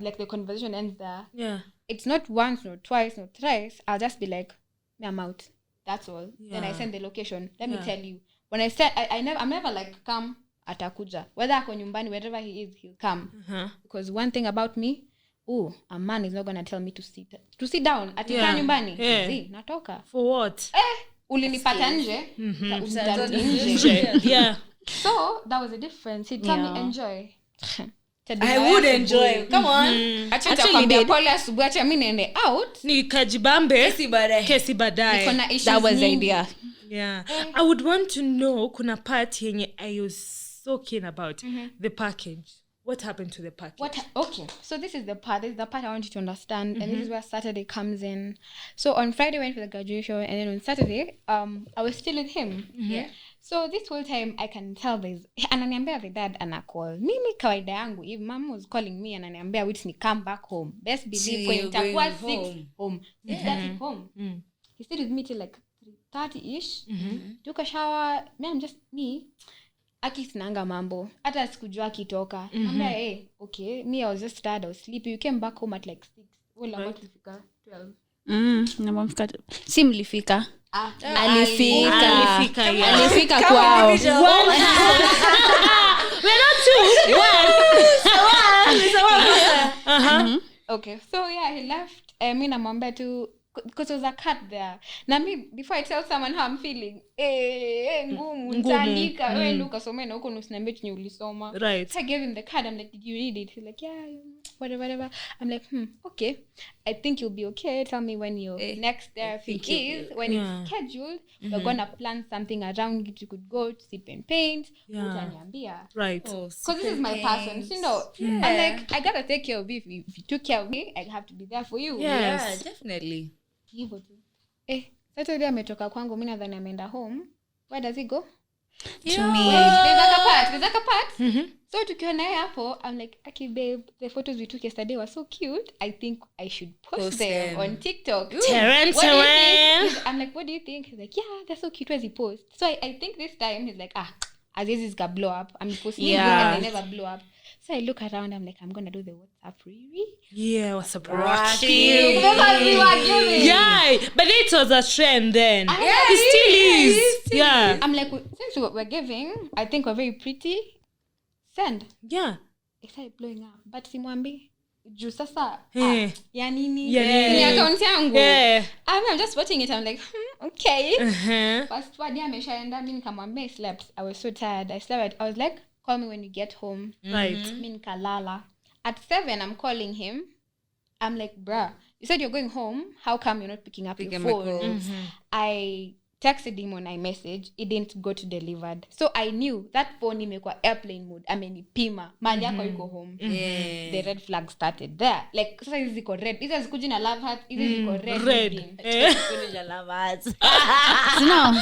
like the conversation ends there. Yeah. It's not once, not twice, not thrice. I'll just be like, I'm out. That's all. Then I send the location. Let me tell you. When I said I'm never like come atakuja. Whether ako nyumbani, wherever he is, he'll come. Because one thing about me, a man is not gonna tell me to sit down. Atika nyumbani. See, natoka. For what? Ulinipata nje. Utarudi nje. Yeah. So that was the difference. He told me enjoy. I would enjoy. Come on. Actually did. Pole asubuhi acha mimi niende out. Nikajibambe. Kesi baadaye. Niko na issues That was the nyingi. idea. Yeah. I would want to know kuna part yenye I was so keen about the package. What happened to the package? Okay, so this is the part I want you to understand, and this is where Saturday comes in. So on Friday we went for the graduation, and then on Saturday I was still with him. Yeah. So this whole time I can tell there's ananiambia the dad anacall mimi kawaida yangu if mom was calling me ananiambia Whitney come back home, best believe when itakuwa 6 home. That's home. He stayed with me till like 3:30ish. Took a shower. I'm just me. Akisinanga mambo hata sikujua akitoka. Okay, me I was just tired, I was sleepy. You came back home at like 6. Wala what tulifika 12. Si mlifika. Alifika kwao. We're not too. Okay, so yeah, he left. Me namwambia tu because there was a cut there. Na me before I tell someone how I'm feeling, ngumu nitaandika wewe Luka somea na huko usiniambie chenye ulisoma. Right. So I gave him the card. I'm like, did you read it? He's like, yeah, whatever. I'm like, okay. I think you'll be okay. Tell me when your next therapy is. When it's scheduled, we're gonna plan something around it. You could go to sip and paint. Utaniambia. Right. Because this is my person. You know, I'm like, I gotta take care of you. If you took care of me, I have to be there for you. Yes. Yeah, definitely. Hivyo tu. Saturday ametoka kwangu, mimi nadhani ameenda home. Where does he go? To me. There's like a part. So tukiwa naye hapo, I'm like, okay babe, the photos we took yesterday were so cute. I think I should post them on TikTok. Terrence. I'm like, what do you think? He's like, yeah, they're so cute. Where's he post? So I think this time he's like, Aziz got blow up. I'm posting and they never blow up. So I look around, I'm like, I'm gonna do the WhatsApp Riri. Yeah, WhatsApp Rocky. Yeah, but it was a trend then. It still is. Yeah. I'm like, since we're giving, I think we're very pretty. Send. Yeah. It started blowing up. But simwambi, juu sasa, ya nini? Yeah. Ni account yangu. Yeah. I'm just watching it. I'm like, okay. Uh-huh. First word ameshaenda, mimi nikamwambia I slept. I was so tired. I slept. I was like, call me when you get home. Right. Mimi nikalala. At 7, I'm calling him. I'm like, bruh, you said you're going home. How come you're not picking up your phone? I texted him on iMessage. It didn't go to delivered. So I knew that phone imekuwa airplane mode. Amenipima. Mali yako yuko home. The red flag started there. Like, sasa hizi ziko red. Hizi zikuji na love heart. Hizi ziko red. So now,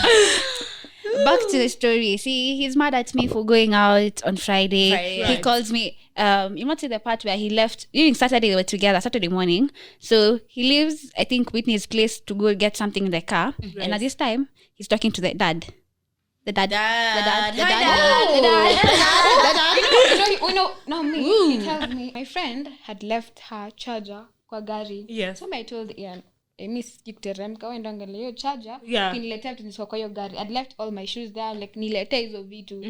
back to the story. See, he's mad at me for going out on Friday. He calls me. You might see the part where he left during Saturday. They were together Saturday morning. So he leaves, I think, Whitney's place to go get something in the car. And at this time, he's talking to the dad. The dad. He tells me my friend had left her charger kwa gari. Yes. So I told Ian, miss kikuteremka wenda angalia hiyo charger. Yeah. Kiniletea tuniswa kwa hiyo gari. I'd left all my shoes there, like niletea hizo vitu.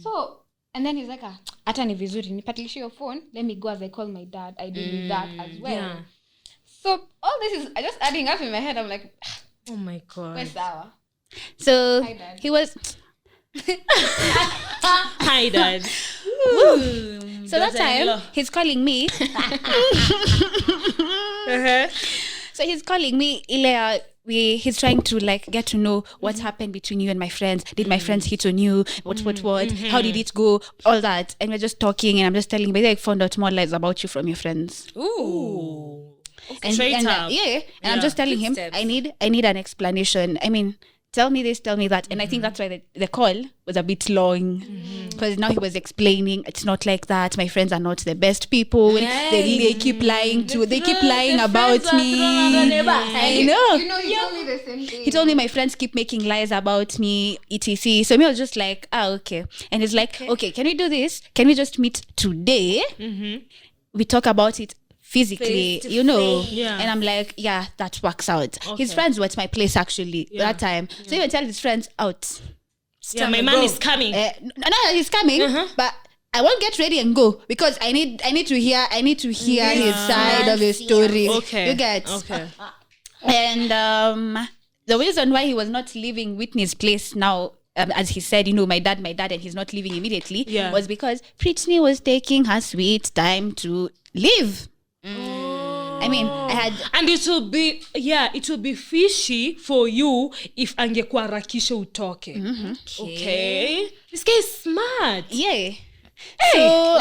So and then he's like, hata ni vizuri nipatilishe your phone, let me go as I call my dad. I did that as well. Yeah. So all this is just adding up in my head. I'm like, oh my god. Where's Sawa? So hi, Dad. He was hi dad. So that time he's calling me. So he's calling me ile he's trying to like get to know what happened between you and my friends. Did my friends hit on you? What? How did it go? All that. And we're just talking and I'm just telling him, I found out more lies about you from your friends. Ooh. Okay. And Straight up. And I'm just telling him, I need an explanation. I mean, tell me this, tell me that. And I think that's why the call was a bit long. Because now he was explaining, it's not like that. My friends are not the best people. They keep lying about me. I know. You know, he told me the same thing. He told me my friends keep making lies about me, etc. So me, I was just like, okay. And he's like, okay, can we do this? Can we just meet today? We talk about it physically, you know. Yeah. And I'm like, yeah, that works out. His friends were at my place actually that time. So even tell his friends out. Yeah, my man is coming. No, he's coming, but I won't get ready and go because I need to hear his side of the story. Okay. You get. Okay. And the reason why he was not leaving Whitney's place now, as he said, you know, my dad, and he's not leaving immediately, was because Brittany was taking her sweet time to leave. I mean, and it will be fishy for you if angekuwa rakisha utoke. Okay. This guy is smart. Yeah. So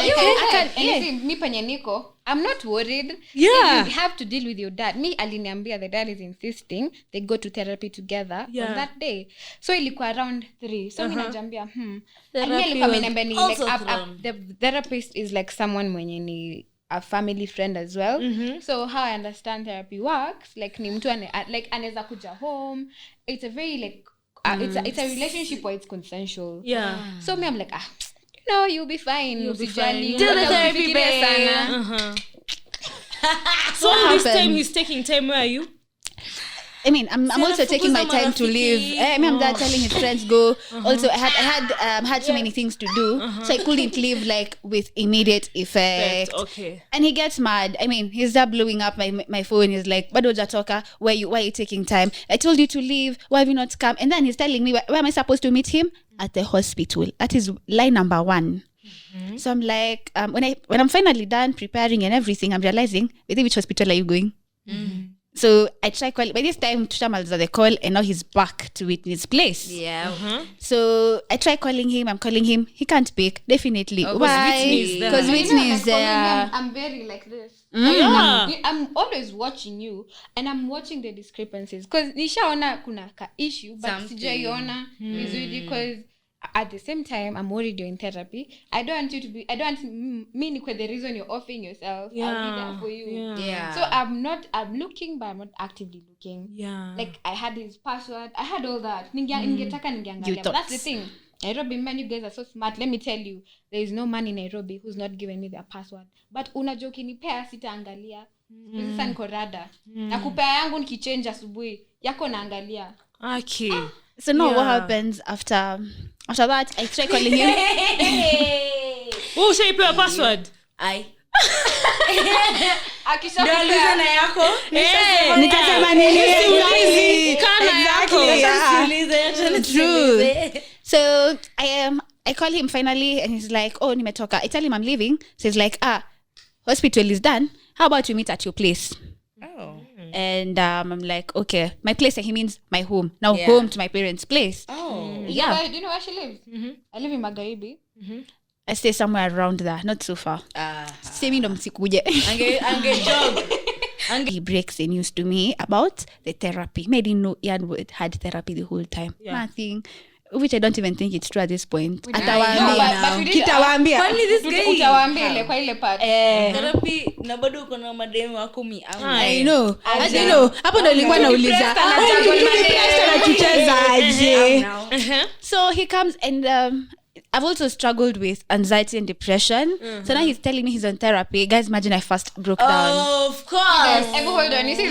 me penye niko, I'm not worried. Yeah. You have to deal with your dad. Me aliniambia the dad is insisting they go to therapy together on that day. So ilikuwa around 3. So mimi najambia and alikuwa ameniambia ni like the therapist is like someone mwenye ni a family friend as well. So how I understand therapy works, like ni mtu like anaweza kuja home. It's a very like it's a relationship where it's consensual. Yeah. So me I'm like no, you'll be fine. You'll be fine. Do the therapy, babe. So all this time he's taking time. Where are you? I mean, I'm also taking my time to leave. I mean, I'm there telling his friends go. Also, I had so many things to do, so I couldn't leave like with immediate effect. Okay. And he gets mad. I mean, he's there blowing up my phone. He's like, "Bado hujatoka? Why are you taking time? I told you to leave. Why have you not come?" And then he's telling me, where am I supposed to meet him? At the hospital. That is line number 1. So I'm like, when I'm finally done preparing and everything, I'm realizing, which hospital are you going? So I try calling. By this time, Tushamal's the call, and now he's back to Whitney's place. Yeah. So I try calling him. I'm calling him. He can't pick. Definitely. Why? Because Whitney is there. I'm very like this. Yeah. I'm always watching you, and I'm watching the discrepancies. Because nishaona kuna ka issue, but sijaiona vizuri. Because at the same time, I'm worried you're in therapy. I don't want me nikwe the reason you're offing yourself. I'll be there for you. Yeah. So I'm looking, but I'm not actively looking. Yeah. Like I had his password. I had all that. Ningeangalia. But that's the thing. Nairobi, man, you guys are so smart. Let me tell you, there is no man in Nairobi who's not giving me their password. But unajua ukinipea sitaangalia. Sasa niko rada. Nakupea yangu nikichange asubuhi. Yako naangalia. Okay. So now what happens after that? I try calling him. Oh, say your password. Akishakupea na yako. Nikasema nini? True. So I call him finally and he's like, oh, nimetoka. I tell him I'm leaving. So he's like, hospital is done. How about we meet at your place? Oh. And I'm like, okay, my place, he means my home. Now home to my parents' place. Oh. Yeah. Do you know where she lives? I live in Magharibi. I stay somewhere around there, not so far. Same ndo msikuje. Ange job. He breaks the news to me about the therapy. I didn't know Ian had therapy the whole time. Nothing. Which I don't even think it's true at this point. Kitawaambia. Finally this guy. Utawaambia ile kwa ile part. Therapy na bado uko na mademu wako I know. Hapo ndo nilikuwa nauliza. Anacheza aje. So he comes and I've also struggled with anxiety and depression. So now he's telling me he's on therapy. Guys, imagine I first broke down. Of course. Hold on. You see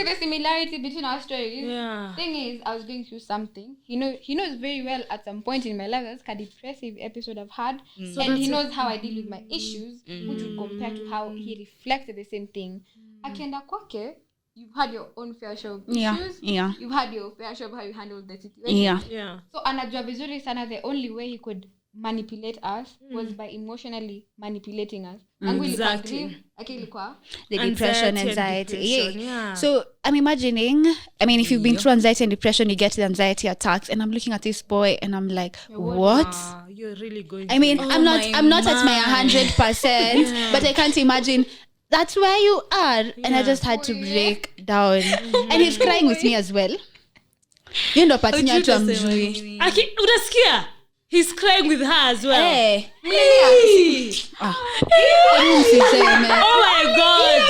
the similarity between our stories? Yeah. Thing is, I was going through something. He knows very well at some point in my life that's a depressive episode I've had. And he knows how I deal with my issues, which would compare to how he reflected the same thing. Akienda kwake, you've had your own fair share of issues. Yeah. You've had your fair share of how you handled the situation. Yeah. So anajua vizuri sana the only way he could manipulate us was by emotionally manipulating us. Exactly. The depression, anxiety. Yeah. So I'm imagining, if you've been through anxiety and depression, you get the anxiety attacks, and I'm looking at this boy and I'm like, what? You're really going I'm not at my 100%, but I can't imagine that's where you are. And I just had to break down. And he's crying with me as well. You know, Unasikia? He's crying with her as well. Hey. Oh my God.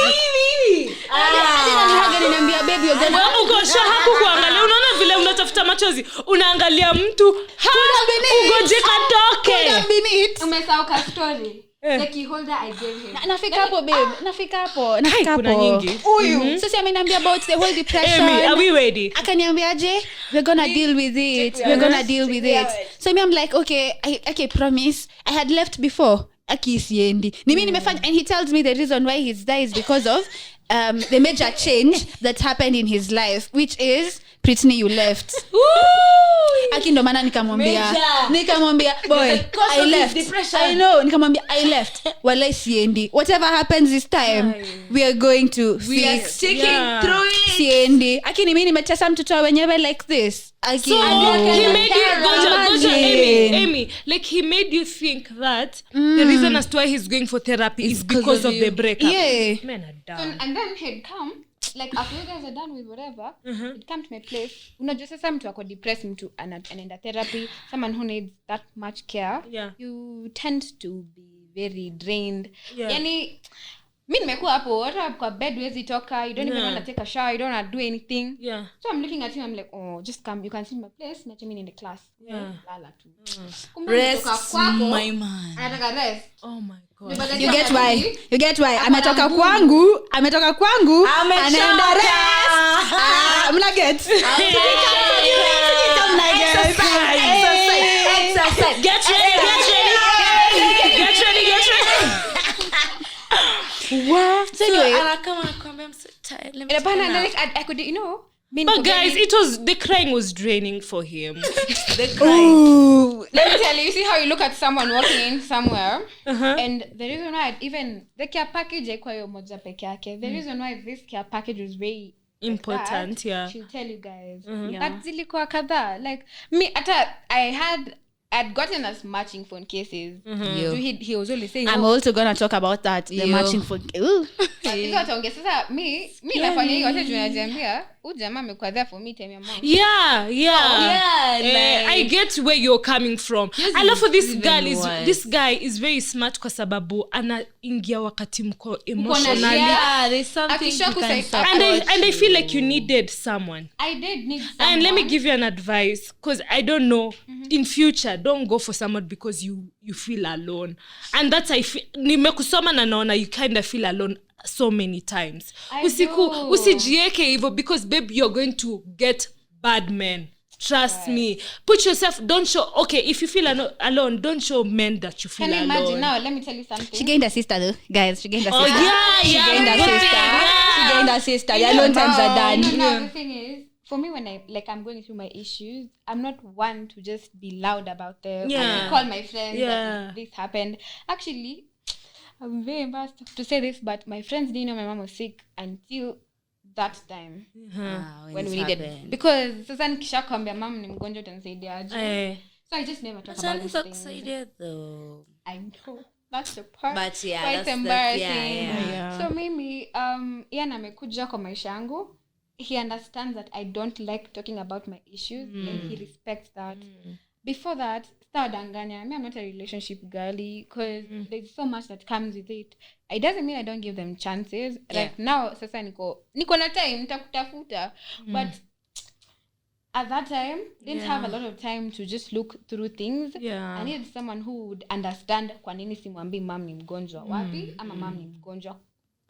Uko haku kuangalia. Unaona vile unatafuta machozi. Unaangalia mtu. Ugoje katoke. Umesahau ka story. The key holder I gave him. Nafika hapo babe. Nafika hapo. Kuna nyingi. So si ameniambia about the whole depression. Amy, are we ready? Akaniambiaje, we're gonna deal with it. We're gonna deal with it. So I'm like, okay, I promise. I had left before. Akisiendi. Nimi nimefanya, and he tells me the reason why he's there is because of the major change that happened in his life, which is Britney, you left. Aki ndo maana nikamwambia boy, I left. I know, nikamwambia I left. Wala siendi. Whatever happens this time, we are going to fix. Sticking through it. Siendi. Aki ni mimi nimetesa mtoto wenyewe like this. Aki so he made you go Amy, like he made you think that the reason as to why he's going for therapy is because of the breakup. Yeah. Men are dumb. So, and then he'd come, like after you guys are done with whatever, he'd come to my place. Unajua sasa mtu ako depressed, mtu anaenda therapy, someone who needs that much care, you tend to be very drained. Yani mi nimekuwa hapo hata kwa bed wezi toka, you don't even want to take a shower, you don't want to do anything. So I'm looking at him, I'm like, oh, just come, you can see my place, na chemi in the class. Lala tu. Rest my man. Anataka rest. Oh my God. You get why ametoka kwangu anaenda rest. Mna get exercise. Get ready. What? So anyway, I'm so tired. I could, but guys, the crying was draining for him. The crying. Let me tell you see how you look at someone walking in somewhere, and the reason why even the care package haikuwa hiyo moja peke yake. The reason why this care package was very important, she'll tell you guys. That zilikuwa kadhaa. Like me, I'd gotten us matching phone cases. So he was only saying, I'm also gonna talk about that. The matching phone. Sasa mi nafanya hiyo hata tunajiambia jamaa amekuwa there for me time ya mom. I get where you're coming from. I love this guy is very smart kwa sababu anaingia wakati mko emotionally. There's something you can support. And I feel like you needed someone. I did need someone. And let me give you an advice, because I don't know, in future don't go for someone because you feel alone. And that's nimekusoma na naona you kind of feel alone so many times. Usijieke hivyo, because babe, you're going to get bad men. Trust me. Put yourself, don't show, okay, if you feel alone, don't show men that you feel alone. Can you imagine now? Let me tell you something. She gained a sister though, guys. She gained a sister. She gained a sister. The alone times are done. The thing is, for me, when I'm going through my issues, I'm not one to just be loud about them. I call my friends that this happened. Actually, I'm very embarrassed to say this, but my friends didn't know my mom was sick until that time. When we needed, because sasa nikishakwambia mom ni mgonjwa utanisaidia aje. So I just never talk about this thing. Excited though. I know. That's the part. But yeah, quite embarrassing. Yeah. So mimi Ian amekuja kwa maisha yangu. He understands that I don't like talking about my issues and he respects that. Before that, I'm not a relationship girly because there's so much that comes with it. It doesn't mean I don't give them chances. Right now, sasa niko na time nitakutafuta, but at that time didn't have a lot of time to just look through things. I needed someone who would understand kwa nini simwambii mom ni mgonjwa wapi ama mom ni mgonjwa.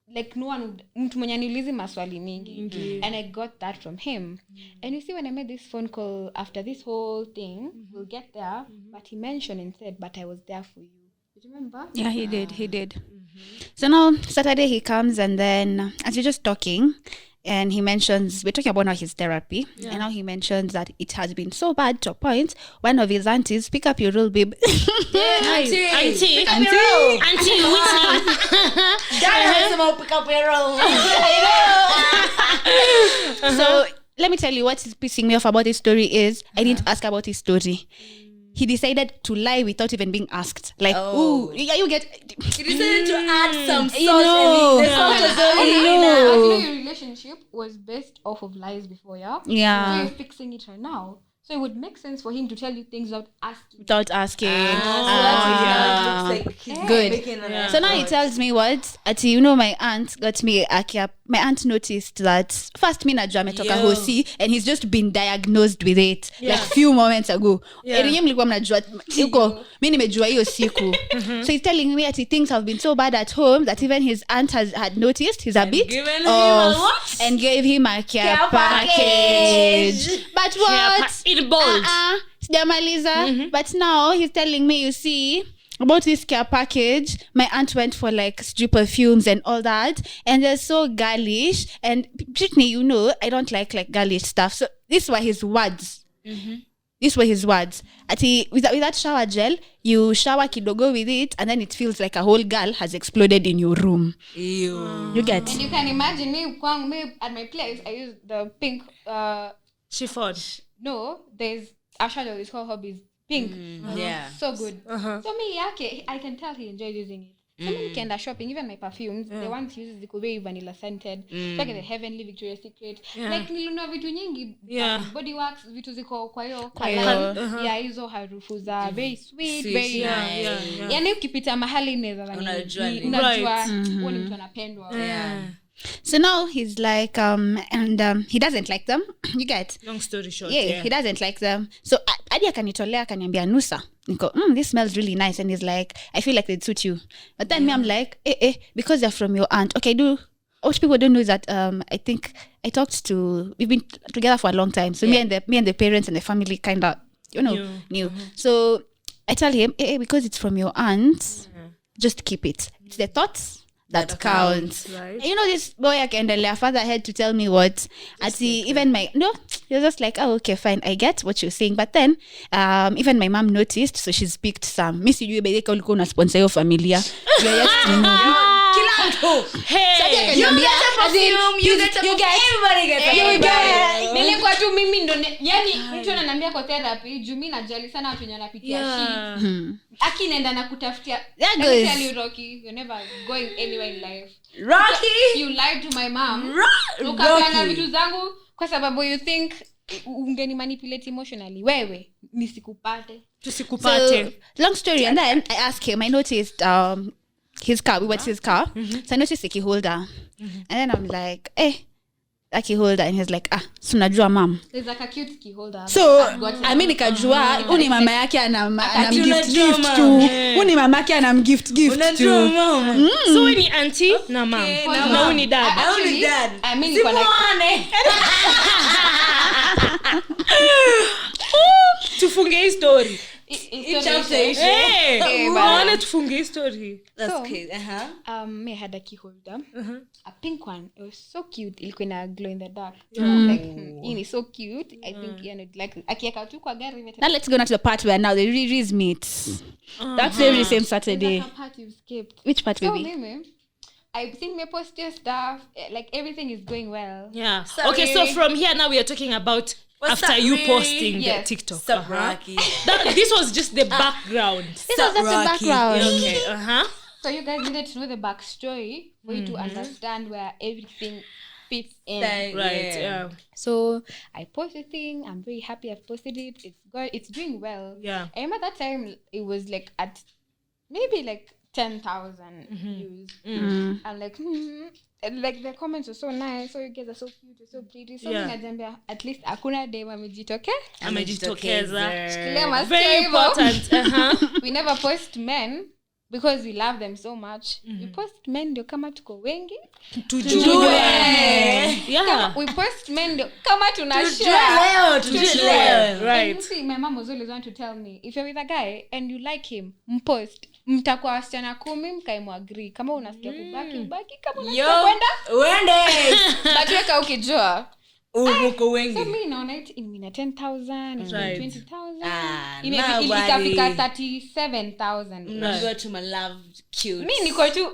Like no one would, mtu mwenye niulizi maswali mingi. And I got that from him. And you see, when I made this phone call after this whole thing, we'll get there, but he mentioned and said, but I was there for you. Do you remember? Yeah, he did. So now Saturday he comes, and then as we're just talking, and he mentions, we're talking about now his therapy, and now he mentions that it has been so bad to a point one of his aunties, pick up your role, babe. Auntie, Auntie, pick up your role. So let me tell you what is pissing me off about this story is I didn't ask about his story. He decided to lie without even being asked. Like, ooh, yeah, you get. He decided to add some sauce. Actually, your relationship was based off of lies before, yeah? Yeah. So you're fixing it right now. So it would make sense for him to tell you things without asking. Without asking. Looks like Good. So now he tells me what? Ati, you know, my aunt got me a cap. My aunt noticed that first me najua ametoka hosi and he's just been diagnosed with it like few moments ago. Mimi nimejua hiyo siku. So he's telling me that things have been so bad at home that even his aunt had noticed he's a bit off and gave him a care package. But what? Sijamaliza. But now he's telling me, you see, about this care package, my aunt went for like street perfumes and all that, and they're so girlish. And Britney, you know, I don't like girlish stuff. So these were his words. These were his words. Ati, with that shower gel, you shower kidogo with it, and then it feels like a whole girl has exploded in your room. Ew. You get? And you can imagine me at my place, I use the pink chiffon. No, there's a shadow, it's called Hobbies. Pink. So good. So me, I can tell he enjoys using it. So many weekend shopping, even my perfumes, the ones he uses the very vanilla scented. Like the Heavenly, Victoria's Secret. Like nilunua vitu nyingi. Body wax, vitu ziko kwa hiyo. Hizo harufu za very sweet, very yani ukipita mahali inaweza unajua huo ni mtu anapendwa. So now he's like, and he doesn't like them. You get? Long story short. Yeah, he doesn't like them. So Adi akanitolea akaniambia nusa. Niko, this smells really nice. And he's like, I feel like they'd suit you. But then me, I'm like, because they're from your aunt. Okay, what people don't know is that I think we've been together for a long time. So me and the parents and the family kind of, knew. So I tell him, because it's from your aunt, just keep it. It's the thoughts that counts. Right. You know, this boy akaendelea further ahead to tell me what even he was just like, oh, okay, fine, I get what you're saying. But then even my mom noticed, so she's picked some. Miss you bedeka ulikuwa una sponsor your familia. You are yet to know. Hey, you get everybody gets nilikuwa tu mimi ndo yani mtu ananiambia kwa therapy juu mimi najali sana watu wenye wanapitia shit. Akinaenda na kutafutia. Tell you Rocky, you're never going anywhere in life. Rocky, you lied to my mom. Ukapana vitu zangu kwa sababu you think ungeni manipulate emotionally. Wewe tusikupate. So, long story, and then I asked him, I noticed his car, we went to his car. So I noticed a key holder. And then I'm like, a key holder, and he's like, so unajua mom. There's like a cute key holder. So I mean nikajua uni mama yake anam gift tu. Uni mama yake anam gift tu. So ni auntie na mom. Na uni dad. I mean niko like tufunge hii story. Naona tufunge hii story. That's So, crazy. me had a key holder, a pink one. It was so cute. Ilikuwa ina glow in the dark. Like, it is so cute. I think like akiweka tu kwa gari. Now let's go now to the part where now the Riris meet. That's every same Saturday. There's a part you've skipped. Which part, So baby? mimi, I've seen me post your stuff. Like everything is going well. Yeah. Sorry. Okay, so from here now we are talking about What's after up, you Riri? posting Yes. the TikTok. Sup, Rocky? This was just the background. This was just the Rocky. background. Okay. So you guys needed to know the backstory for you to understand where everything fits in. Right. Yeah. So I posted the thing. I'm very happy I've posted it. It's good. It's doing well. Yeah. I remember that time it was like at maybe like 10,000 views. I'm like, And like the comments were so nice. So you guys are so cute, you're so pretty. So Yeah. najambia at least hakuna dem amejitokea. Amejitokeza. Shikilia masikio Very hivyo. important. We never post men because we love them so much. We post men ndio kama tuko wengi. Tujue. Yeah. We post men ndio kama tuna Tujue share. leo. Right. And you see, my mom was always want to tell me, if you're with a guy and you like him, mpost. Mtakuwa wasichana 10 mkaimuagree. Kama unasikia kubaki, ubaki. Kama unasikia kwenda, Uende. batuweka ukijua. Uko So wengi. me naona it in 10,000, in Right. 20,000. Nobody. Ikafika 37,000. Unajua to my love cute. Mi niko tu,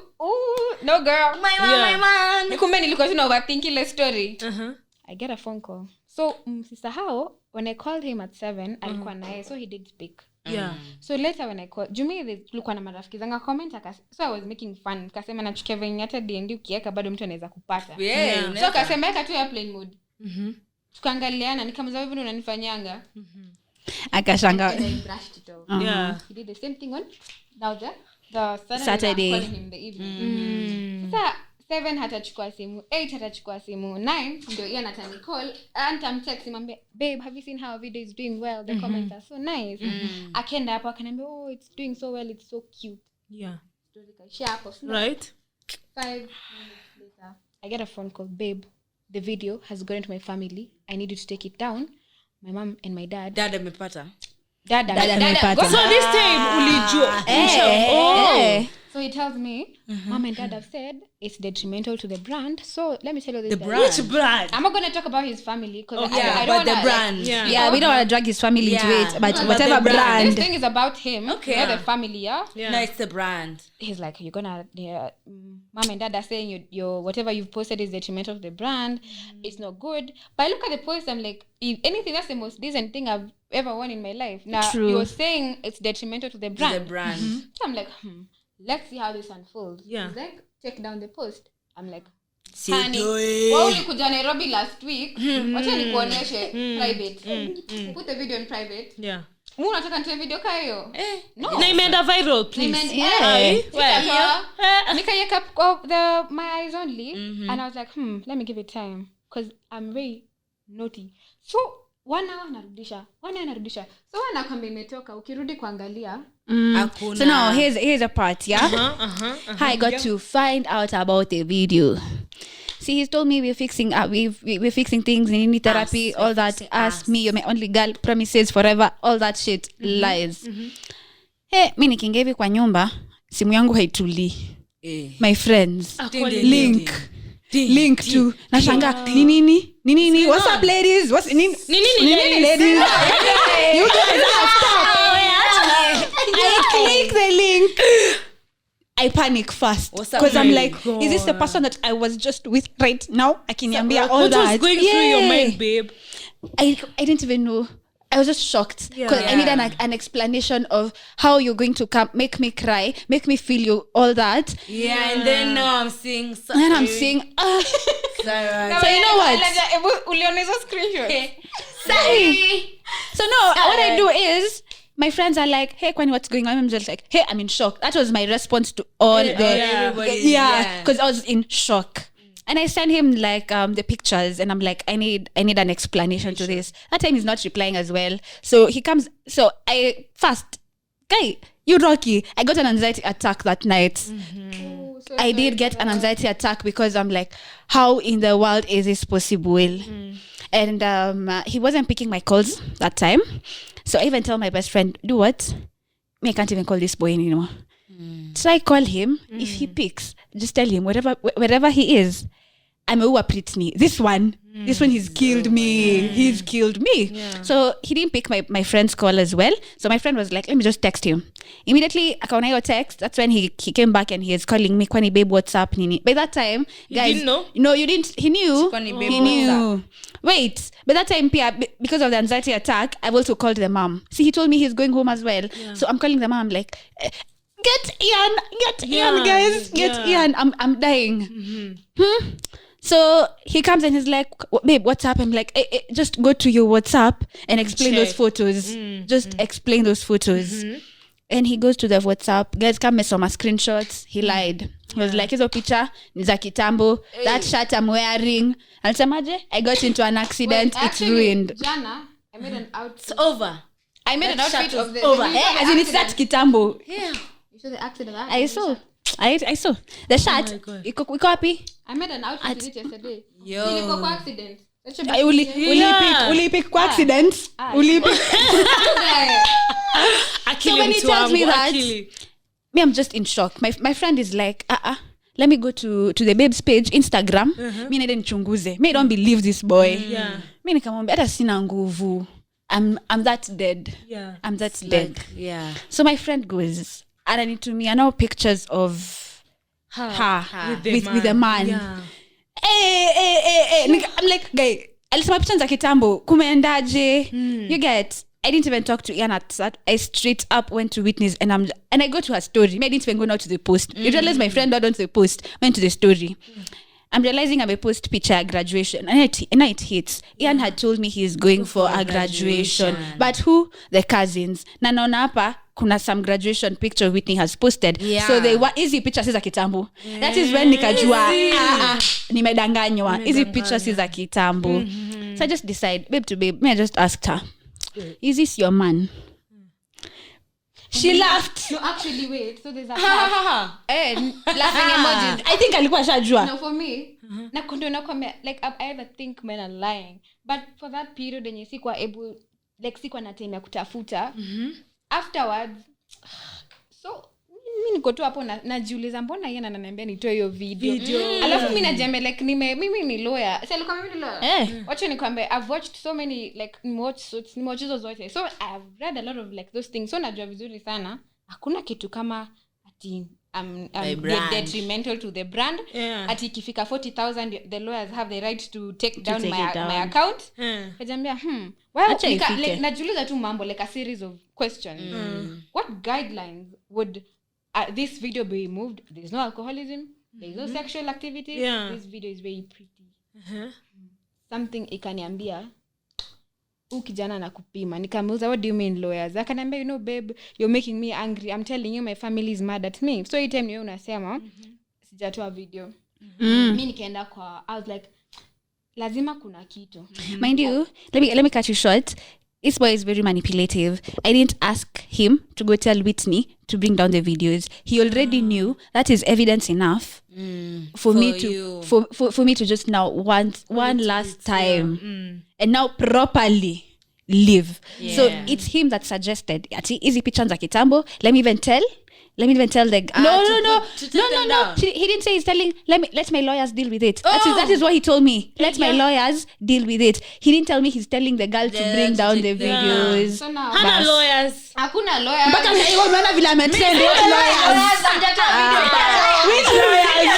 no girl. My man. Kumbe nilikuwa tu na overthink ile story. I get a phone call. So msisahau, when I called him at 7, alikuwa naye, so he did speak. Yeah. So later when I called, Jumi tulikuwa na marafiki zanga comment so I was making fun. Kasema nachukia venye hata D&D ukiweka bado mtu anaweza kupata. Yeah. So kasema weka tu airplane mode. Tukaangaliana nikamza wewe unanifanyanga. Akashanga. And I brushed it off. Yeah. He did the same thing on now the Saturday. I'm calling him in the evening. Sasa 7 hatachukua simu, 8 hatachukua simu, 9 ndio yeye anatani call and I'm texting him, babe, have you seen how our video is doing well? The comments are so nice. Akaenda hapo akaniambia, oh, it's doing so well, it's so cute. Yeah. Story kaisha hapo. Right. 5 minutes later, I get a phone call, babe, the video has gone to my family. I need you to take it down. My mom and my dad. Dad amepata. Dada. So this time ulijua. So he tells me, mom and dad have said it's detrimental to the brand. So let me tell you this. Which brand? I'm not going to talk about his family because Yeah, I don't but the wanna, brand. Yeah, we don't want to drag his family into Yeah. it, but But whatever the brand. This brand. thing is about him, Okay. not the family, yeah? Yeah. No, it's the brand. He's like, you're gonna mom and dad are saying your whatever you've posted is detrimental to the brand. It's not good. But I look at the post, I'm like, if anything, that's the most decent thing I've ever worn in my life. Now True. you're saying it's detrimental to the brand. The brand. So I'm like, let's see how this unfolds. Yeah. He's like, take down the post. I'm like, Sitoi. well, ulikuja Nairobi last week. Wacha nikuonyeshe private. Put the video in private. Yeah. Mungu nataka nitoe video kama hiyo. No. Na imeenda viral, please. Nikaiweka kwa my eyes only and I was like, let me give it time because I'm very naughty. So 1 hour narudisha. So anakwambia imetoka ukirudi kuangalia. Hakuna. So now here's a part, yeah. How I got to find out about the video. See, he's told me we're fixing things in any therapy, all that. Ask me, you're my only girl, promises forever, all that shit, lies. Hey, mi nikiingia hivi kwa nyumba, simu yangu haituli. My friends, link to nashanga nini what's up ladies, what's nini ladies, you guys are stuck. I click the link, I panic first because I'm like, is this the person that I was just with right now? Akiniambia all what that. was going through your mind, babe? I didn't even know. I was just shocked because I need an explanation of how you're going to come, make me cry, make me feel you, all that. Yeah, and then now I'm seeing. And then I'm saying, so you know what? Uliona hizo screenshot. Sorry. So no, what I do is, my friends are like, hey, Kwani, what's going on? I'm just like, hey, I'm in shock. That was my response to all because I was in shock. And I sent him like the pictures and I'm like, I need an explanation to this. That time he's not replying as well. So he comes, so I guy, you Rocky. I got an anxiety attack that night. I did get an anxiety attack because I'm like, how in the world is this possible? And he wasn't picking my calls that time. So I even tell my best friend, do what? Me, I can't even call this boy anymore. Try call him. If he picks, just tell him wherever he is, I'm a Britney. This one he's killed me. He's killed me. Yeah. So he didn't pick my friend's call as well. So my friend was like, let me just text him. Immediately, akaona your text. That's when he came back and he is calling me, Kwani babe, what's up? Nini. By that time, guys, you didn't know? No, you didn't. He knew. He knew. Wait, by that time, because of the anxiety attack, I've also called the mom. See, he told me he's going home as well. Yeah. So I'm calling the mom like, get Ian, guys, get Ian. I'm dying. So he comes and he's like, babe, what's up? I'm like, just go to your WhatsApp and explain those photos. Just explain those photos. And he goes to the WhatsApp. Guys, come some screenshots. He lied. He was like, hizo picha ni za kitambo. That shirt I'm wearing. Alisemaje? I got into an accident. It's ruined. Jana, I made an outfit. It's over. I made an outfit of the over. As in it's that kitambo. Yeah. You saw the accident. I saw. The shirt. Iko wapi? I made an outfit with it yesterday. Nilikuwa kwa accident. Ulipik kwa accident. So when he tells me that, me, I'm just in shock. My friend is like, let me go to the babe's page Instagram. Me nende nichunguze. Me don't believe this boy. Me nikamwambia hata sina nguvu. I'm that dead. I'm that dead. Yeah. So my friend goes, and I need to me and now pictures of her with the man. Yeah. I'm like, guy, alisema picha za kitambo kumeendaje? You get. I didn't even talk to Ian at that. I straight up went to Whitney's and I go to her story. I didn't even go now to the post. You realize my friend got onto the post, went to the story. I'm realizing I'm a post picture graduation and it hits. Ian had told me he's going for a graduation. But who? The cousins. Na naona hapa kuna some graduation picture Whitney has posted. Yeah. So they were easy pictures za kitambo. That is when nikajua nimedanganywa. Easy pictures za kitambo. So I just decide, babe to babe, I just asked her, is this your man? She laughed. No, actually, wait. So there's a and laughing emojis. I think alikuwa shajua. No, for me, like I ever think men are lying. But for that period, when you sikuwa able, like sikuwa na time ya kutafuta. Afterwards, so mimi niko tu hapo najiuliza mbona yeye ananiambia nitoe hiyo video. Alafu mimi najiambia like mimi ni lawyer. Sasa alikuwa mimi ni lawyer. Wacha nikwambie, I've watched so many like nimewatch hizo zote. So I've read a lot of like those things. So najua vizuri sana. Hakuna kitu kama ati detrimental to the brand. Ati ikifika 40,000 the lawyers have the right to take down my account. Najiambia well like najiuliza tu mambo like a series of questions. What guidelines would this video be removed? There's no alcoholism, there's no sexual activity. This video is very pretty. Something ikaniambia kijana na kupima. Nikamuuliza, what do you mean lawyers? Akaniambia, you know babe, you're making me angry. I'm telling you my family is mad at me. So every time you unasema sijatoa video. Mimi nikaenda kwa, I was like, lazima kuna kitu. Mind you, let me cut you short. This boy is very manipulative. I didn't ask him to go tell Whitney to bring down the videos. He already knew. That is evidence enough for me to just now one last time and now properly live. So it's him that suggested. Ati easy picture za kitambo. Let me even tell the no. He didn't say he's telling. Let my lawyers deal with it. That is what he told me. Let my lawyers deal with it. He didn't tell me he's telling the girl to bring down the videos. So now, hana lawyers. Hakuna lawyers. Mpaka sasa hiyo umeona vile ametrend lawyers. Which lawyers?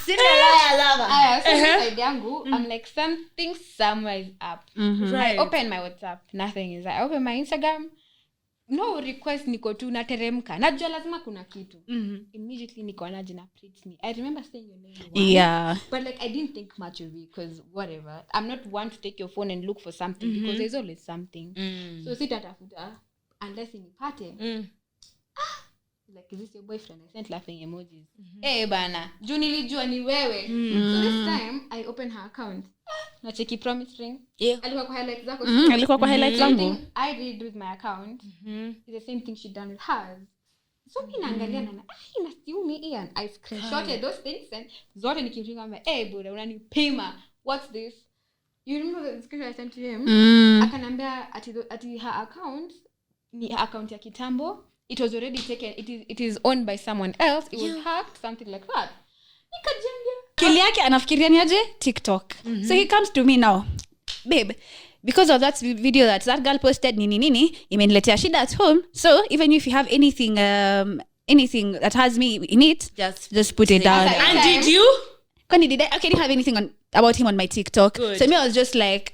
Sina lawyer lava. So side yangu, I'm like something somewhere is up. I open my WhatsApp, nothing is. I open my Instagram. No request, niko tu nateremka. Najua lazima kuna kitu. Immediately niko na jina Britney. I remember saying your name once. Yeah. But like I didn't think much of it because whatever. I'm not one to take your phone and look for something because there's always something. So sitatafuta unless inipate. Like, is this your boyfriend? I sent laughing emojis. Bana. Juu nilijua ni wewe. So this time I open her account. Na cheki promise ring. Alikuwa kwa highlights zako. Alikuwa kwa highlights zangu. I did with my account. It's the same thing she done with hers. So mimi naangalia na inasiumi Ian. I screenshotted those things and zote nikiringa kama buda unanipima. What's this? You remember the screenshot I sent to him? Akanambia ati her account ni her account ya kitambo. It was already taken. It is owned by someone else. It was hacked, something like that. Kili yake anafikiria niaje TikTok. So he comes to me now. Babe, because of that video that girl posted nini imeniletea shida at home. So even if you have anything that has me in it, just put it down. And did you? I didn't have anything about him on my TikTok. Good. So me, I was just like,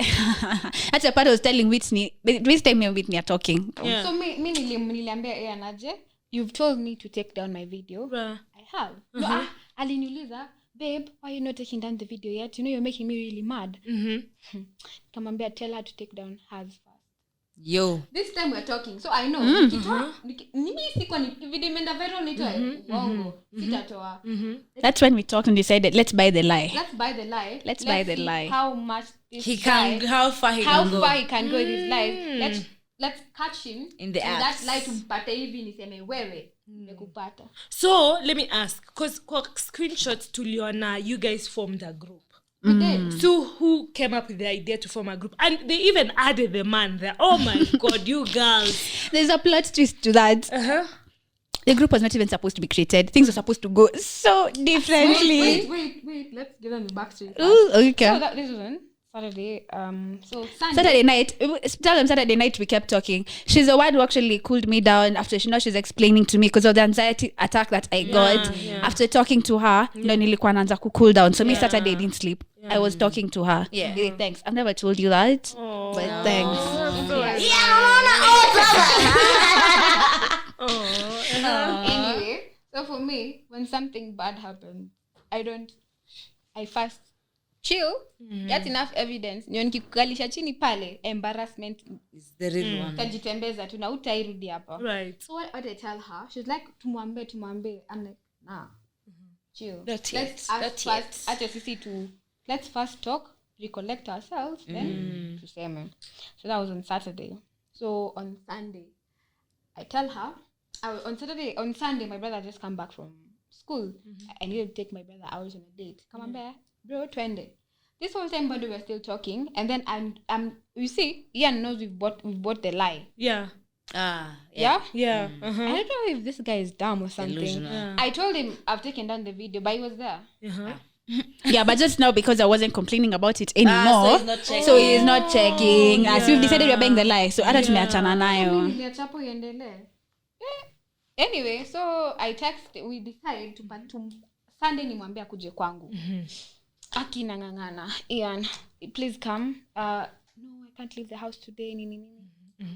that's a part I was telling Whitney. But this time me and Whitney are talking. Yeah. So me niliambia anaje, you've told me to take down my video. I have. No, aliniuliza, babe, why are you not taking down the video yet? You know, you're making me really mad. Kamambia, tell her to take down hers first. Yo. This time we're talking. So I know. Nimi sikuwa ni video imeenda viral nitoe. Wongo. Sitatoa. That's when we talked and decided, let's buy the lie. Let's buy the lie. Let's buy the lie. How much this how far he can go. How far he can go in his life. Let's catch him in the that lie tumpate hivi niseme wewe nimekupata. So let me ask, because screenshots tuliona you guys formed a group. We did. So who came up with the idea to form a group? And they even added the man there. Oh my God, you girls. There's a plot twist to that. The group was not even supposed to be created. Things were supposed to go so differently. Wait. Let's give them the backstory. Ooh, okay. So this was on Saturday. So Saturday night. Tell them Saturday night we kept talking. She's the one who actually cooled me down after she's explaining to me because of the anxiety attack that I got. After talking to her, nilikuwa naanza ku cool down. So me Saturday didn't sleep. I was talking to her. Yeah. Really, thanks. I've never told you that. But thanks. Anyway, so for me, when something bad happens, I first chill. That's enough evidence. Nyo nikikukalisha chini pale, embarrassment is the real one. Tajitembeza tu na utairudi hapa. Right. So what I tell her, she's like, tumwambe. I'm like, nah. Chill. Let's first talk, recollect ourselves, then tuseme. So that was on Saturday. So on Sunday, I tell her, on Sunday, my brother just come back from school. I needed to take my brother out on a date. Come on, bro, 20. This whole time, but we were still talking, and then you see, Ian knows we bought the lie. Yeah. Yeah. I don't know if this guy is dumb or something. Delusional. I told him I've taken down the video, but he was there. Yeah, but just now because I wasn't complaining about it anymore, so he's not checking. As we've decided we're buying the lie, so hata tumeachana nayo. Anyway, so we decide to Sunday nimwambia kuje kwangu. Aki nangangana, Ian, please come. No, I can't leave the house today.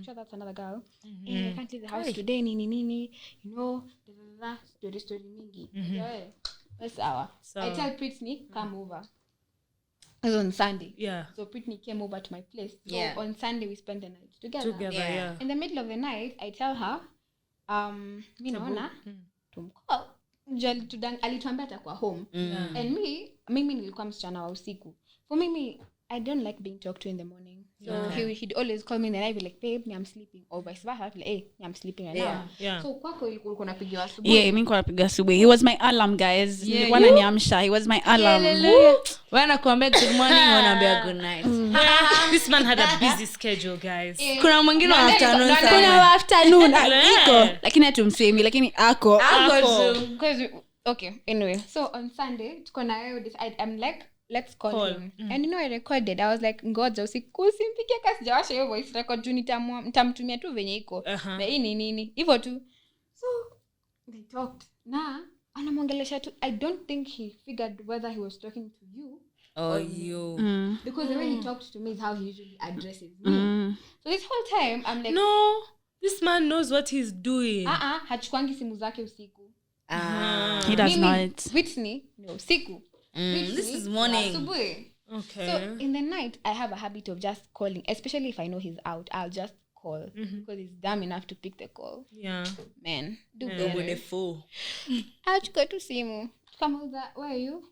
Sure, that's another girl. I can't leave the house today. You know, story mingi. That's our. So I tell Brittany, come over. It was on Sunday. Yeah. So Brittany came over to my place. So on Sunday we spent the night together. Yeah. In the middle of the night, I tell her, mi naona tumcall. Alituambia atakuwa home. And mimi nilikuwa msichana wa usiku. For me, I don't like being talked to in the morning. So he'd always call me and I'd be like, babe, I'm sleeping. Or vice versa, I'd be like, hey, I'm sleeping right now. Yeah. So kwako ulikuwa unapigiwa asubuhi. Yeah, mimi nilikuwa napiga asubuhi. He was my alarm, guys. Nilikuwa naniamsha. He was my alarm. When I come back good morning, wanaambia good night. This man had a busy schedule, guys. Kuna mwingine wa afternoon. Kuna afternoon. Iko. Lakini hatumsemi, lakini ako. Because okay, anyway. So on Sunday, tuko na wewe I'm like, let's call him. And you know, I recorded. I was like, ngoja usimpigie kasi sijawasha hiyo voice record juu nitamtumia tu venye iko. Na hii nini hivyo tu. So they talked. Na anamwongelesha tu. I don't think he figured whether he was talking to you or you. Because the way he talked to me is how he usually addresses me. So this whole time I'm like, no, this man knows what he's doing. Hachukwangi simu zake usiku. He does not. Whitney, no, usiku. This is morning. Okay. So in the night, I have a habit of just calling, especially if I know he's out. I'll just call because he's dumb enough to pick the call. Yeah. Man, do With better. a fool. I'll go to simu. Kamauza, where are you?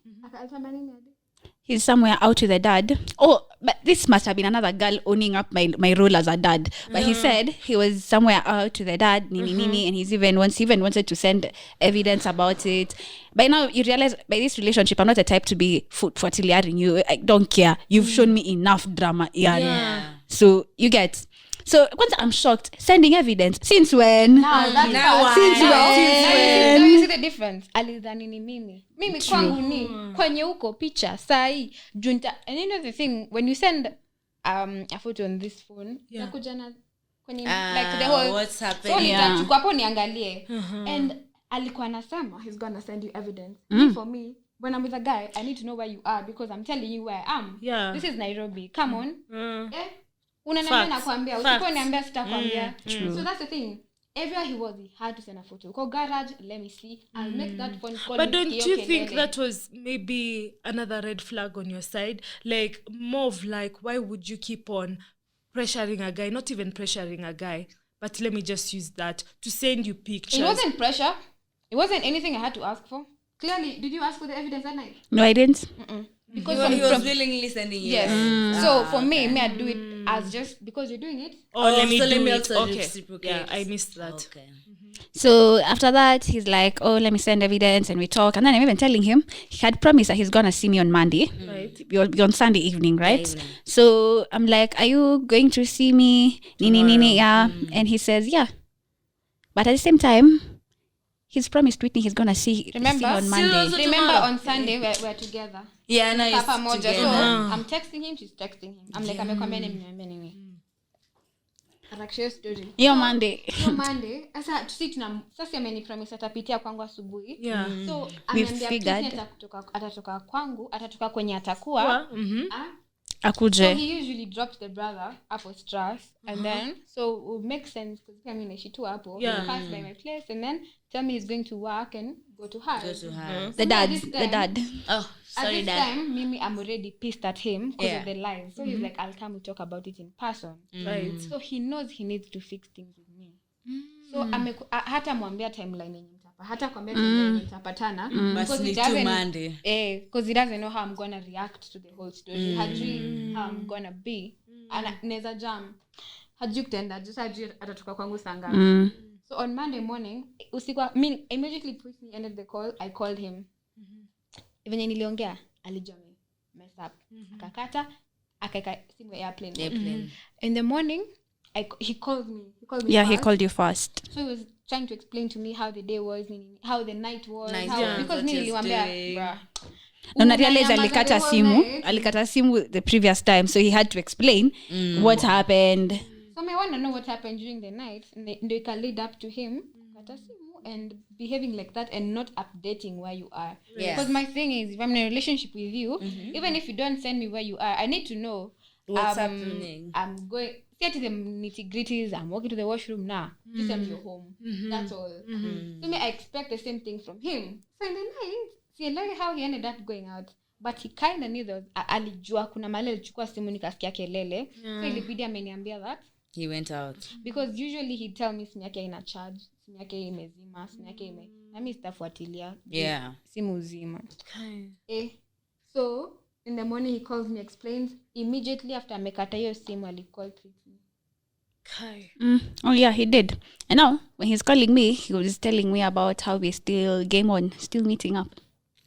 he's somewhere out with the dad. Oh, but this must have been another girl owning up my role as a dad. But he said he was somewhere out with the dad, nini, and he even wanted to send evidence about it. By now, you realize by this relationship, I'm not the type to be fuatiliaring you. I don't care. You've shown me enough drama. Yeah. So you get. So once I'm shocked, sending evidence. Since when? Since when? You see the difference? Alidhani ni mimi kwangu ni kwenye huko picha sai junta. And you know the thing, when you send a photo on this phone, nakuja na kwenye like the whole what's happening. So nitachukua hapo niangalie. And alikuwa anasema he's gonna send you evidence. For me, when I'm with a guy, I need to know where you are because I'm telling you where I am. Yeah. This is Nairobi. Come on. Unaniambia nakwambia, usiponiambia sitakwambia. So that's the thing. Everywhere he was, he had to send a photo. Call garage, let me see. I'll make that phone call. But don't you think that was maybe another red flag on your side? Like, more of like, why would you keep on pressuring a guy? Not even pressuring a guy, but let me just use that to send you pictures. It wasn't pressure. It wasn't anything I had to ask for. Clearly, did you ask for the evidence that night? No, I didn't. Because he was willingly sending you. Yes. So for me, I do it as just because you're doing it. Let me do it. Also okay. Reciprocate. Yeah, I missed that. Okay. So after that, he's like, oh, let me send evidence and we talk. And then I'm even telling him he had promised that he's going to see me on Monday. Right. On Sunday evening, right? So I'm like, are you going to see me? Nini, yeah. And he says, yeah. But at the same time, he's promised Whitney he's going to see me on Monday. Remember on Sunday, we're together. Yeah, no, it's together. So I'm texting him, she's texting him. I'm like, amekwambia nini. Arakshia story. Yo Monday. Sasa sasa amenipromise atapitia kwangu asubuhi. Yeah. So ameniambia atatoka kwenye atakuwa. Akuje. So he usually drops the brother hapo Strass and then so it would make sense because I mean she too hapo. Yeah. Pass by my place and then tell me he's going to work and go to her. The dad. Oh, sorry, at this Dad. time, Mimi, I'm already pissed at him because of the lies. So he's like, I'll come and talk about it in person. Right. So he knows he needs to fix things with me. So hata mwambia timeline yenye hata kwambia timeline nitapatana because it doesn't Monday. Because he doesn't know how I'm going to react to the whole story. Hajui how I'm going to be. Neza jam. Hajui kutenda. Just hajui atatoka kwangu sanga. So on Monday morning, immediately Pussy ended the call. I called him. Even niliongea, alijua mess up. Akakata, akaeka simu airplane. In the morning, he called me. Yeah, first. he called you first. So he was trying to explain to me how the day was, how the night was. what Because niliwambia, bruh. No, realize alikata simu the previous time, so he had to explain what happened. So I want to know what happened during the night, and they can lead up to him kata simu and behaving like that and not updating where you are. Because my thing is, if I'm in a relationship with you, even if you don't send me where you are, I need to know what's happening. I'm going to the nitty-gritties. I'm walking to the washroom now. Just tell me you're home. That's all. So I expect the same thing from him. So in the night, see, I like how he ended up going out. But he kind of knew that alijua kuna mahali alichukua simu nikasikia kelele. So ilibidi ameniambia that he went out. Because usually he'd tell me simu yake ina charge, simu yake imezima, simu yake na mimi sitafuatilia. Simu uzima. So in the morning he calls me, explains. Immediately after amekata hiyo simu alicall Pretty. Oh yeah, he did. And now when he's calling me, he was telling me about how we still meeting up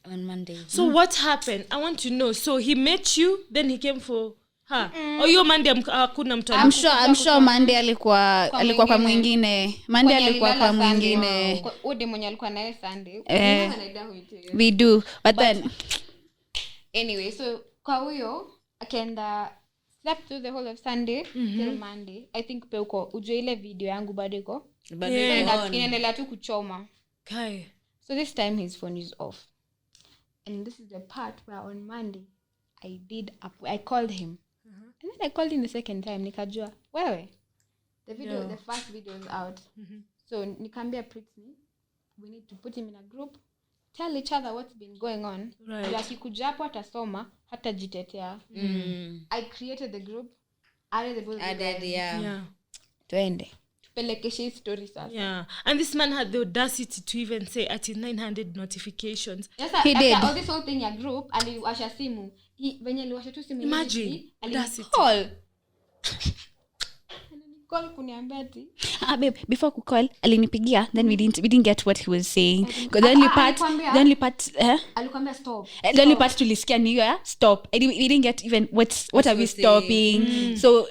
on Monday. So what happened? I want to know. So he met you, then he came for her. Or your Monday hakuna mtu. I'm sure Monday alikuwa kwa mwingine. Monday alikuwa kwa mwingine. Ode mwenye alikuwa naye Sunday. We do. But then anyway, so kwa huyo akaenda slept through the whole of Sunday till Monday. I think pe uko ujue ile video yangu bado iko. Inaendelea tu kuchoma. So this time his phone is off. And this is the part where on Monday I called him. And then I called him the second time. Nikajua, wewe. The first video is out. So nikambia Pretty, we need to put him in a group. Tell each other what's been going on. Right. Akikuja hapo atasoma, hata jitetea. I created the group. Added the yeah. Tuende. pelekeshe story sasa. Yeah. And this man had the audacity to even say at 900 notifications. Yes, He did. all this whole thing ya group aliwasha simu. Venye aliwasha tu simu. Imagine, audacity. Call kuniambia ati. Babe, before kucall alinipigia, then we didn't get what he was saying. The only part Alikwambia stop. The only part tulisikia ni stop. We didn't get even what are we stopping. So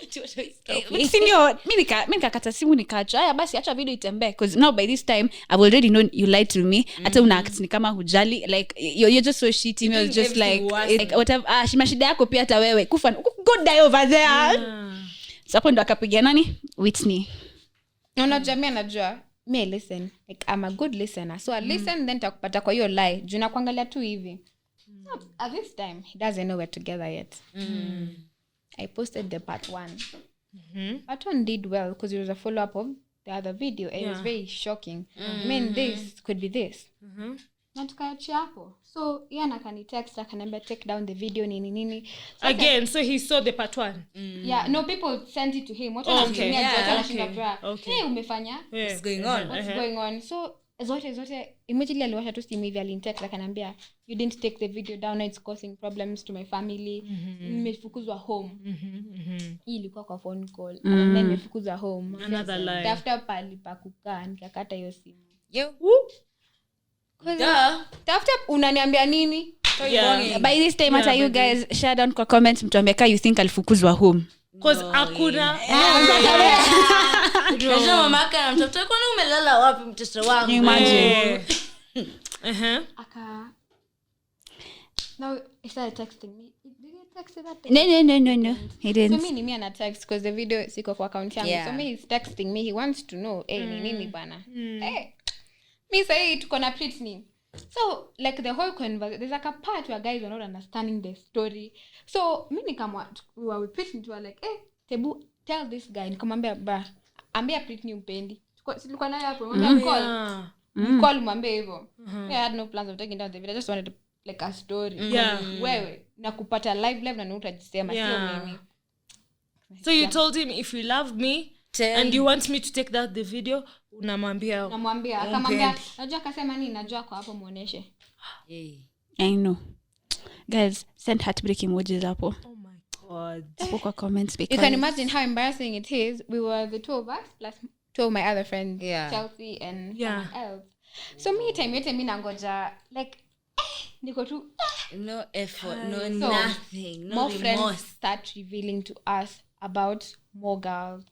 senior mimi nikakata simu nikacha. Haya basi acha video itembee because now by this time I've already known you lied to me. Hata una act ni kama hujali, like you're just so shitty. Me was just like whatever. Shida yako pia hata wewe. Kufa go die over there. Sapo ndo akapigia nani? Whitney. Unajua mimi anajua. Me listen. Like I'm a good listener. So I listen then takupata kwa hiyo lie. Juu na kuangalia tu hivi. So at this time he doesn't know we're together yet. I posted the part 1. Part 1 did well because it was a follow up of the other video and it was very shocking. I mean this could be this. Na tukaachia hapo. So yeye anakani text akaniambia take down the video nini. So again so he saw the part 1. Yeah, no, people sent it to him. What anamtumia George anashinda bra. Hey, umefanya? What's going on? What's going on? So zote immediately aliwasha tu simu hivi alinitext akaniambia you didn't take the video down, it's causing problems to my family. Nimefukuzwa home. Hii ilikuwa kwa phone call. And then nimefukuzwa home. Another lie. Tafuta pali pa kukaa nikakata hiyo simu. Yo. Tafuta unaniambia nini? Yeah. By this time hata you guys share down kwa comments mtuambie ka you think alifukuzwa home. Because hakuna Unajua mamaka na mtoto wako umelala wapi mtoto wangu? Imagine. Now he started texting me. Did he text that day? No. He didn't. So me ana text because the video siko kwa account yangu. Yeah. So me he's texting me. He wants to know, ni nini bana? Me say tuko na Britney. So like the whole conversation, there's like a part where guys are not understanding the story. So me nikamwa we were with Britney, we were like, Tebu, tell this guy. Nikamwambia ba, ambia Britney umpendi. Tulikuwa naye hapo, call mwambie hivyo. I had no plans of taking down the video. I just wanted to, like a story. Wewe nakupata live na utajisema sio mimi. So you told him if you love me and you want me to take that the video, namwambia akamwambia najua akasema nini, najua kwa hapo muoneshe. I know. Guys, send heartbreak emojis hapo. Oh my god. Hapo kwa comments because you can imagine how embarrassing it is. We were the two of us plus two of my other friends, Chelsea and someone else. So me time yote mimi nangoja like niko tu no effort, no nothing, no more remorse. Friends start revealing to us about more girls.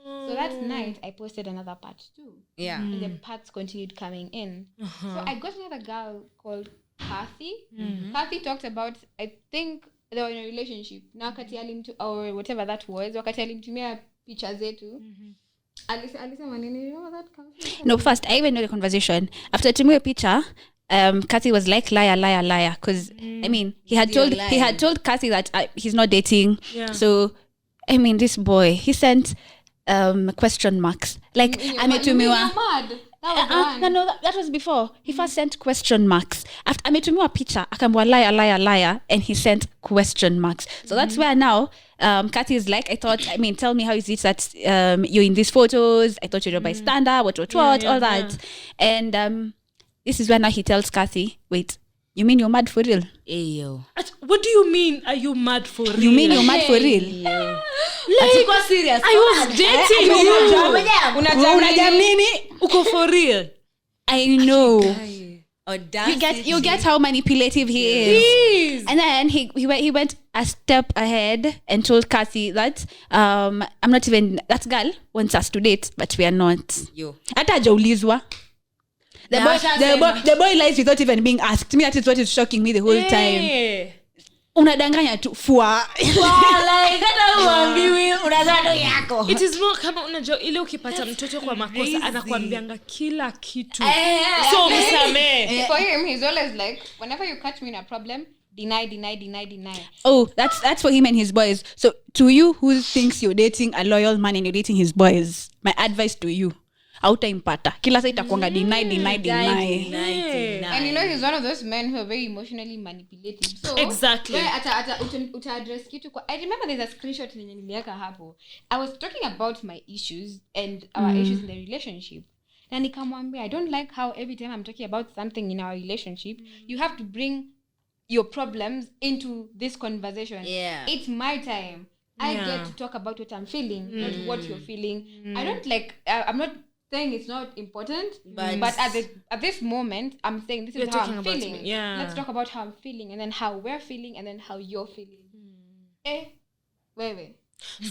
So that night I posted another part too. And the parts continued coming in. So I got another girl called Kathy. Kathy talked about, I think they were in a relationship. Na wakati alimtu or whatever that was, wakati alimtumia picha zetu. Alisema nini? You know that conversation? No, first I even know the conversation. After tumia picture, Kathy was like liar because I mean he had told Kathy that he's not dating. So I mean this boy, he sent question marks like ametumiwa no that was before he first sent question marks after ametumiwa picha akamwa liar and he sent question marks. So that's where now Kathy is like, tell me how is it that you're in these photos, I thought you're a bystander, what all that. And this is when now he tells Kathy, wait, you mean you're mad for real? Ayo. What do you mean? Are you mad for real? You mean you're mad for real? Like, serious. I was dating you. Unajamini? Uko for real? I know. You get how manipulative he is. And then he went a step ahead and told Kathy that that girl wants us to date, but we are not. Hata hajaulizwa. The boy lies without even being asked. Me, that is what is shocking me the whole time. Unadanganya tu fua. Like hata uambiwi unazado yako. It is more kama unajua ile ukipata mtoto kwa makosa anakuambianga kila kitu. So msame. For him he's always like, whenever you catch me in a problem, deny. Oh, that's for him and his boys. So to you who thinks you're dating a loyal man and you're dating his boys, my advice to you, hautaimpata. Kila saa itakuanga deny. And you know he's one of those men who are very emotionally manipulative. So exactly. Uta address kitu kwa, I remember there's a screenshot yenye niliweka hapo. I was talking about my issues and our issues in the relationship. Na nikamwambia, I don't like how every time I'm talking about something in our relationship, you have to bring your problems into this conversation. Yeah. It's my time. I get to talk about what I'm feeling, not what you're feeling. I don't like, I'm not saying it's not important, but at this moment, I'm saying this is how I'm feeling. Let's talk about how I'm feeling, and then how we're feeling, and then how you're feeling. Wait.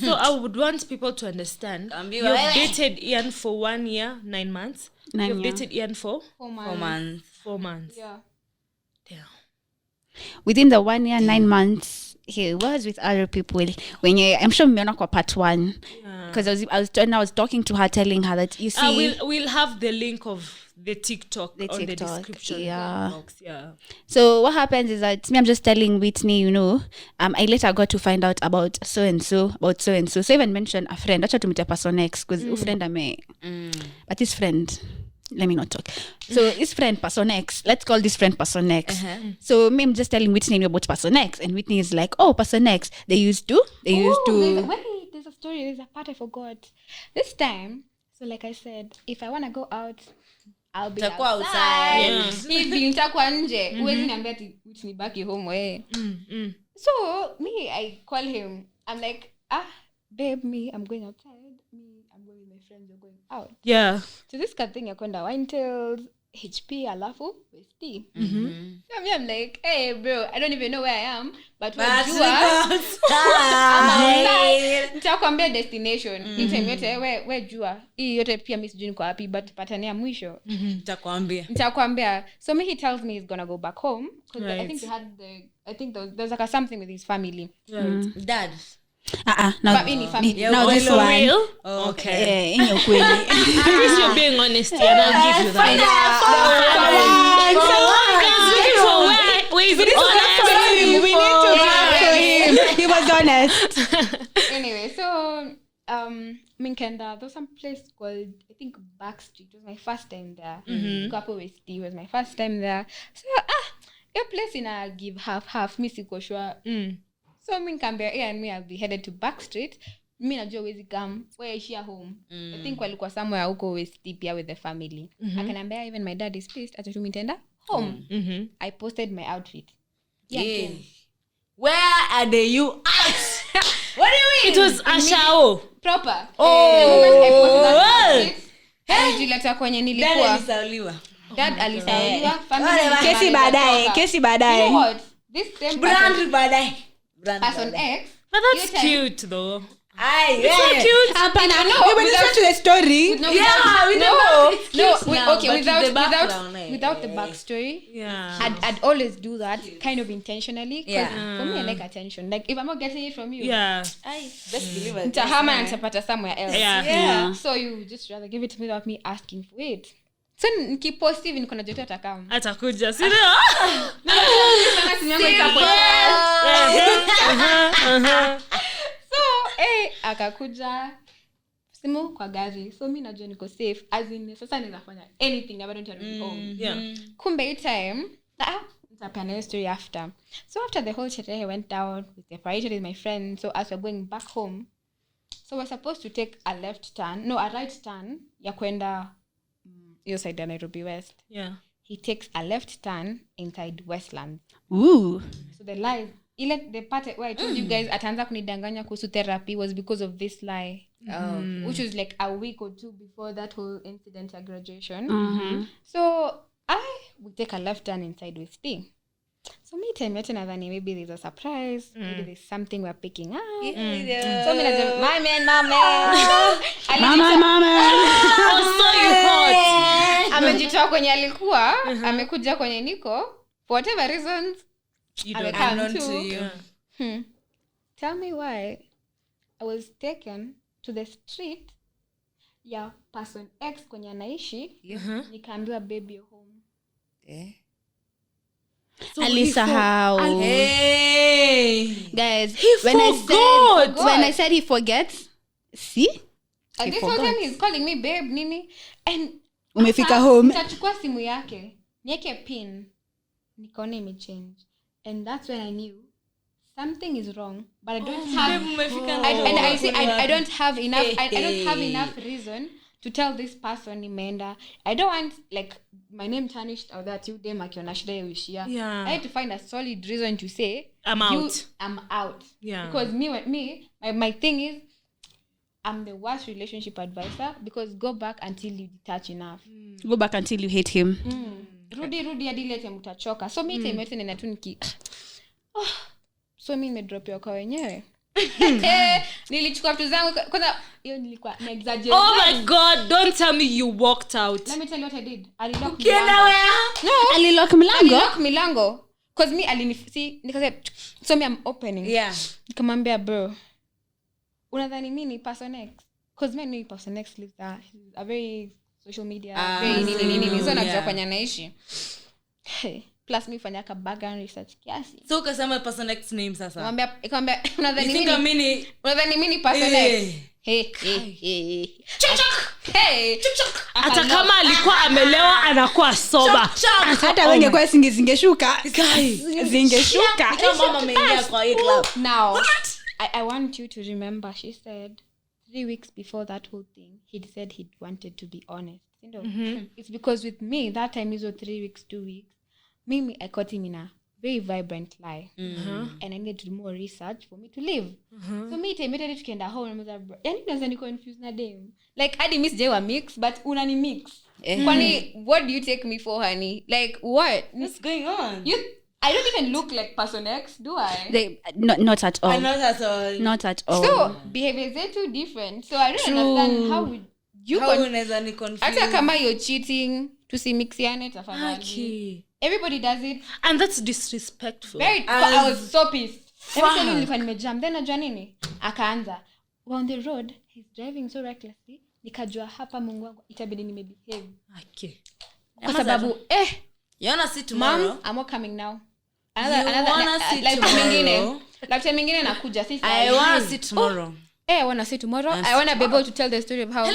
So I would want people to understand. You've dated Ian for 1 year, 9 months. You've dated Ian for 4 months. 4 months. Yeah. Damn. Within the 1 year, 9 months, he was with other people. I'm sure mmeona kwa part 1. Because I was talking to her, telling her that, you see, we'll have the link of the TikTok on the description box. Yeah. So what happens is that I'm just telling Whitney, I later got to find out about so and so. So I even mentioned a friend. Acha tumite person X because friend but his friend, let me not talk. So his friend person X, let's call this friend person X. So I'm just telling Whitney about person X, and Whitney is like, oh, person X, they used to. Wait, there's a story. There's a part I forgot. This time, so like I said, if I want to go out, I'll be outside. Hivi nitakuwa nje. Huwezi niambia ati nibaki home So me, I call him. I'm like, babe, I'm going outside. I'm going with my friends. We're going out. Yeah. So this kind of thing, I kwenda wine tails, HP, alafu, Westie. So I'm like, hey, bro, I don't even know where I am, but where nitakwambia destination. Time yote where jua. Hii yote pia mimi sijui niko wapi, but patania mwisho. Nitakwambia. So he tells me he's gonna go back home because I think there's like something with his family. Dad. But any family. Now this one. Real? Okay. In your kweli. At least you're being honest, and I'll give you that. He was honest. Anyway, so Minkenda, there's some place called, I think, Backstreet. It was my first time there. Kapo Westie was my first time there. So your place in a give half mi siko sure. So Minkambia and me, I'll be headed to Backstreet. Mi najua wezi come where is she at home. I think walikuwa somewhere huko Westie pia with the family. Akanambia even my dad is pissed ata tumitenda home. I posted my outfit. Yeah. Where are you at? What do you mean? It was Ashao. Proper. Oh. The moment I posted that outfit, alijileta kwenye nilikuwa. Dad alisauliwa. Kesi baadaye. You know what? This same Brand baadaye. person X. But that's cute though. It's so cute. You listen to the story. Without the backstory. Yeah. I'd always do that kind of intentionally. For me, I like attention. Like if I'm not getting it from you, best believe it. Nitahama and nitapata somewhere else. Yeah. So you just rather give it to me without me asking for it. So nikipost hivi niko na joto atakam. Atakuja. Sio? So akakuja simu kwa gari. So mimi najua niko safe as in sasa ninafanya anything na bado nitarudi home. Kumbe hii time nitapana story after. So after the whole sherehe went down with the party with my friends, so as we're going back home, so we're supposed to take a right turn ya kwenda your side ya Nairobi West. He takes a left turn inside Westland. Ooh. So the lie, the part where I told you guys ataanza kunidanganya kuhusu therapy was because of this lie. Which was like a week or two before that whole incident at graduation. So I would take a left turn inside with T. So me time yote nadhani maybe there's a surprise, maybe there's something we're picking up. So me najua my man. Amejitoa kwenye alikuwa, amekuja kwenye niko for whatever reasons. You don't come to you. Tell me why I was taken to the street ya person X kwenye anaishi, nikaambiwa baby you're home. So Alisahau. Guys, when I said he forgets, see? And this whole time he's calling me babe nini. And umefika home. Nitachukua simu yake. Nieke pin. Nikaona imechange. And that's when I knew something is wrong. But I don't have I don't have enough I don't have enough reason to tell this person nimeenda. I don't want like my name tarnished or that you dem akiona shida ya wishia. I had to find a solid reason to say I'm out. Yeah. Because my thing is I'm the worst relationship advisor because go back until you detach enough. Go back until you hate him. Rudi hadi lete mtachoka. So mimi time nina tu niki. So mimi nimedrop yako kwa wenyewe. Nilichukua vitu zangu kwanza hiyo nilikuwa na exaggerate. Oh my god, don't tell me you walked out. Let me tell you what I did. Alilock milango. Cause me alinifisi nikasema so me I'm opening. Yeah. Nikamwambia bro. Unadhani mimi ni person X? Cause me ni person X lives there. He's a very social media very nini so najua kwenye naishi. Plus me fanya ka background research kiasi. So ukasema person X name sasa. Nikamwambia unadhani mimi ni person X? Chuk. Hata kama alikuwa amelewa anakuwa soba. Hata wewe ungekuwa zingeshuka. Zingeshuka. Kama mama ameingia kwa hii club. Now I want you to remember she said 3 weeks before that whole thing he'd said he'd wanted to be honest. You know, it's because with me that time is 3 weeks 2 weeks. Maybe I caught him in a very vibrant lie. And I needed to do more research for me to live. So me immediately tukaenda home and I was like, yani naweza ni confuse na dem. Like hadi miss Jewa mix but unani mix. Kwani what do you take me for, honey? Like what's going on? I don't even look like person X, do I? Not at all. Not at all. So behaviors are too different. So I don't understand how would you unaweza ni confuse. Hata kama you're cheating tusimixiane tafadhali. Everybody does it and that's disrespectful. I was so pissed. Everything nilikuwa nimejam. Then najua nini? Akaanza. On the road he's driving so recklessly. Nikajua hapa Mungu wangu itabidi nimebehave. Okay. Kwa sababu you wanna see tomorrow? Mom, I'm not coming now. Like mingine nakuja sisi. I wanna see tomorrow. I wanna see tomorrow. I wanna be able to tell the story of how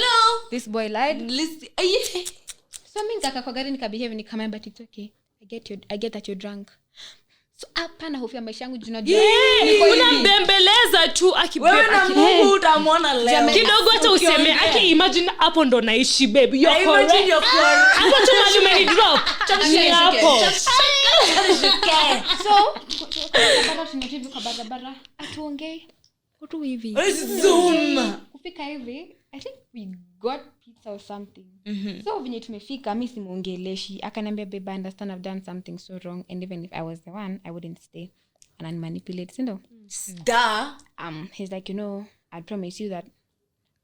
this boy lied. So mimi nikaka kwa gari nikabehave nikamwambia but it's okay. I get that you're drunk. So hapana hofia maisha yangu tunajua. Unambembeleza tu wewe na Mungu utamwona leo. Kidogo hata useme imagine hapo ndo naishi baby. You're correct. Hapo tu mali umeni drop. Hapo. So baba tunatibu kwa barabara atuongee kutu hivi. Zoom. Kufika hivi I think we got pizza or something. So venye tumefika mimi simuongeleshi akaniambia babe I understand I've done something so wrong and even if I was the one I wouldn't stay and manipulate he's like I promise you that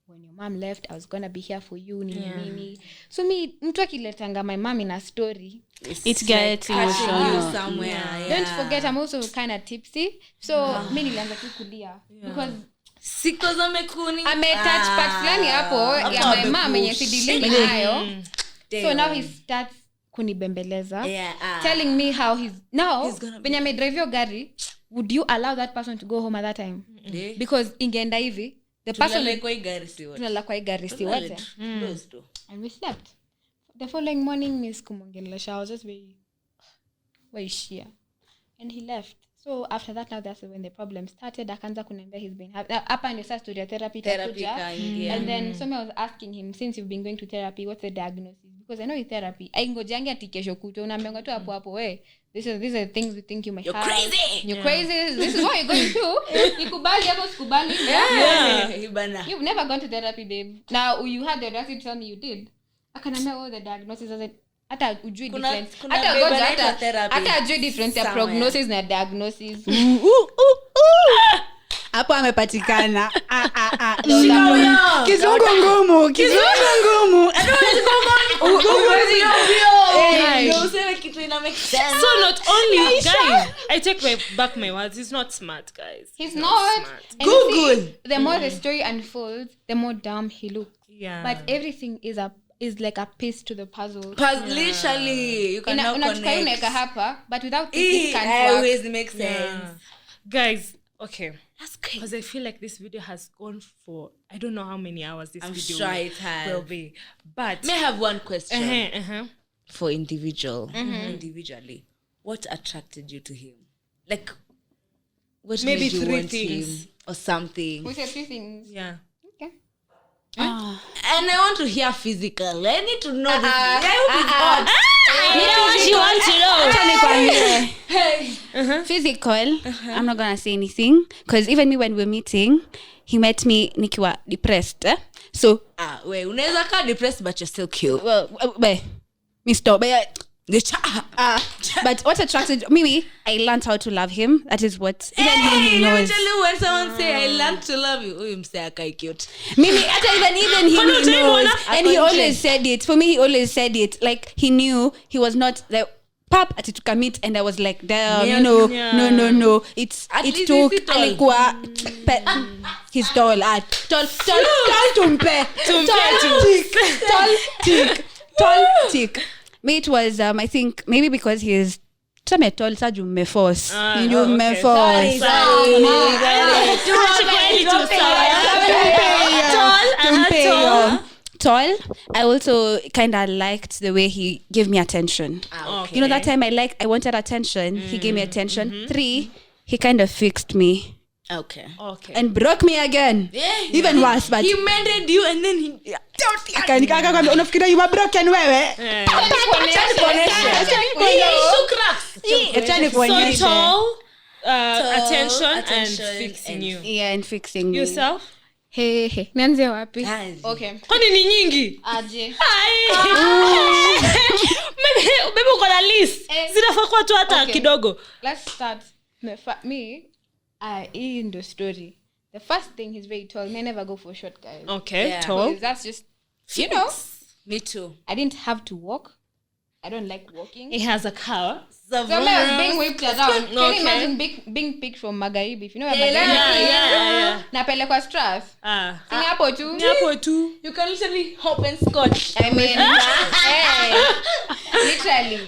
when your mom left I was gonna be here for you nini. So me mtu akiletanga my mom in a story it gets emotional somewhere. Don't forget I'm also kind of tipsy so mimi nilianza kukulia because siko za mekuni touch part fulani hapo ya my mom yenye sidili nayo. So now he starts kunibembeleza telling me how he's when I drive your gari would you allow that person to go home at that time? Because ingeenda hivi the person tunala kwa gari si wote and we slept. The following morning miss kumongelesha I was just very why is she and he left. So after that now that's when the problem started. Akaanza kuniambia he's been hapa and the story therapy and then so I was asking him since you've been going to therapy what's the diagnosis because I know it's therapy aingojangi atikesho kuto unaambiwa tu hapo these are things we think you might have. You're crazy. This is what you're going through. Nikubali hapo sikubali. You've never gone to therapy babe. Now you had the audacity to tell me you did. Akaniambia the diagnosis is hata ujui difference hata ujui difference ya prognosis na diagnosis. Hapo amepatikana kizungu ngumu so not only guys I take back my words he's not smart guys he's not smart. Google see, the more the story unfolds the more dumb he looks but everything is like a piece to the puzzle. Literally you cannot connect hapa but without it can't work. Always makes sense. Guys Okay. That's crazy. Because I feel like this video has gone for, I don't know how many hours this I'm video sure it has. will be. But May I have one question for Mm-hmm. individually? What attracted you to him? Like, what Maybe made you 3 want things. him or something? We said 3 things. Yeah. Okay. And I want to hear physical. I need to know this. I Physical. I'm not gonna say anything because even me when we're meeting, he met me nikiwa depressed. So wait, unaweza kaa depressed but you're still cute. Mr. But what attracted me, I learned how to love him. That is what even he knows. Let me tell you, when someone say I learned to love you, you say I cute. Mimi, even he knows, and he always said it. For me, he always said it. Like he knew he was not the pap at to commit, and I was like, damn, no. It took alikuwa his tall tick. Me, it was I think maybe because he is tall saju me force. You me force. Tall. I also kind of liked the way he gave me attention. Okay. You know, that time I wanted attention. He gave me attention. 3, he kind of fixed me. Okay. And broke me again. Even worse, but he mended you and then he unafikiria you were broken wewe. So tall, attention and fixing you. Yeah, and fixing me. Yourself? Hey. Nianze wapi? Okay. Kwani ni nyingi? Aje. Maybe uko na list. Zinafaa kuwa tu hata kidogo. Let's start. Me, in the story. The first thing, he's very tall. I never go for short guys. Okay, tall. That's just, you know. Me too. I didn't have to walk. I don't like walking. He has a car. So I was being whipped around. Can you imagine being picked from Magharibi? If you know where Magharibi is? Yeah. Napelekwa Strath. Sini hapo tu. You can literally hop and scotch. I mean, literally.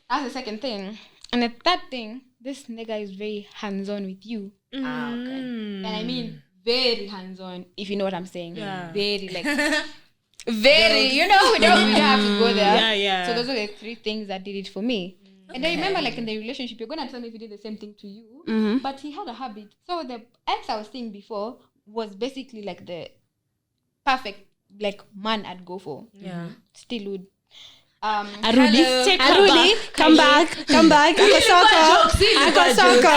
That's the second thing. And the third thing, this nigga is very hands-on with you. Okay. And I mean, very hands-on, if you know what I'm saying. Yeah. Very, very, you know, we don't have to go there. Yeah. So those are the 3 things that did it for me. And I remember, in the relationship, you're going to tell me if he did the same thing to you. But he had a habit. So the ex I was seeing before was basically the perfect, man I'd go for. Yeah. Still would. Arudi, come back. Ako soccer.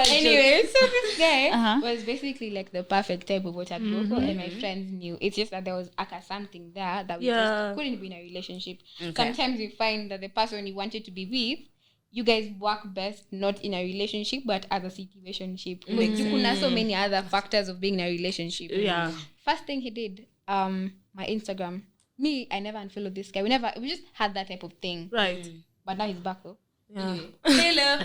Anyway, so this guy was basically the perfect type of what I'd go for, and my friends knew. It's just that there was something there that we just couldn't be in a relationship. Okay. Sometimes you find that the person you wanted to be with, you guys work best not in a relationship but as a situationship. You could have so many other factors of being in a relationship. Yeah. First thing he did, my Instagram. Me, I never unfollowed this guy. We just had that type of thing. Right. But now he's back though. Yeah. Anyway. Hello.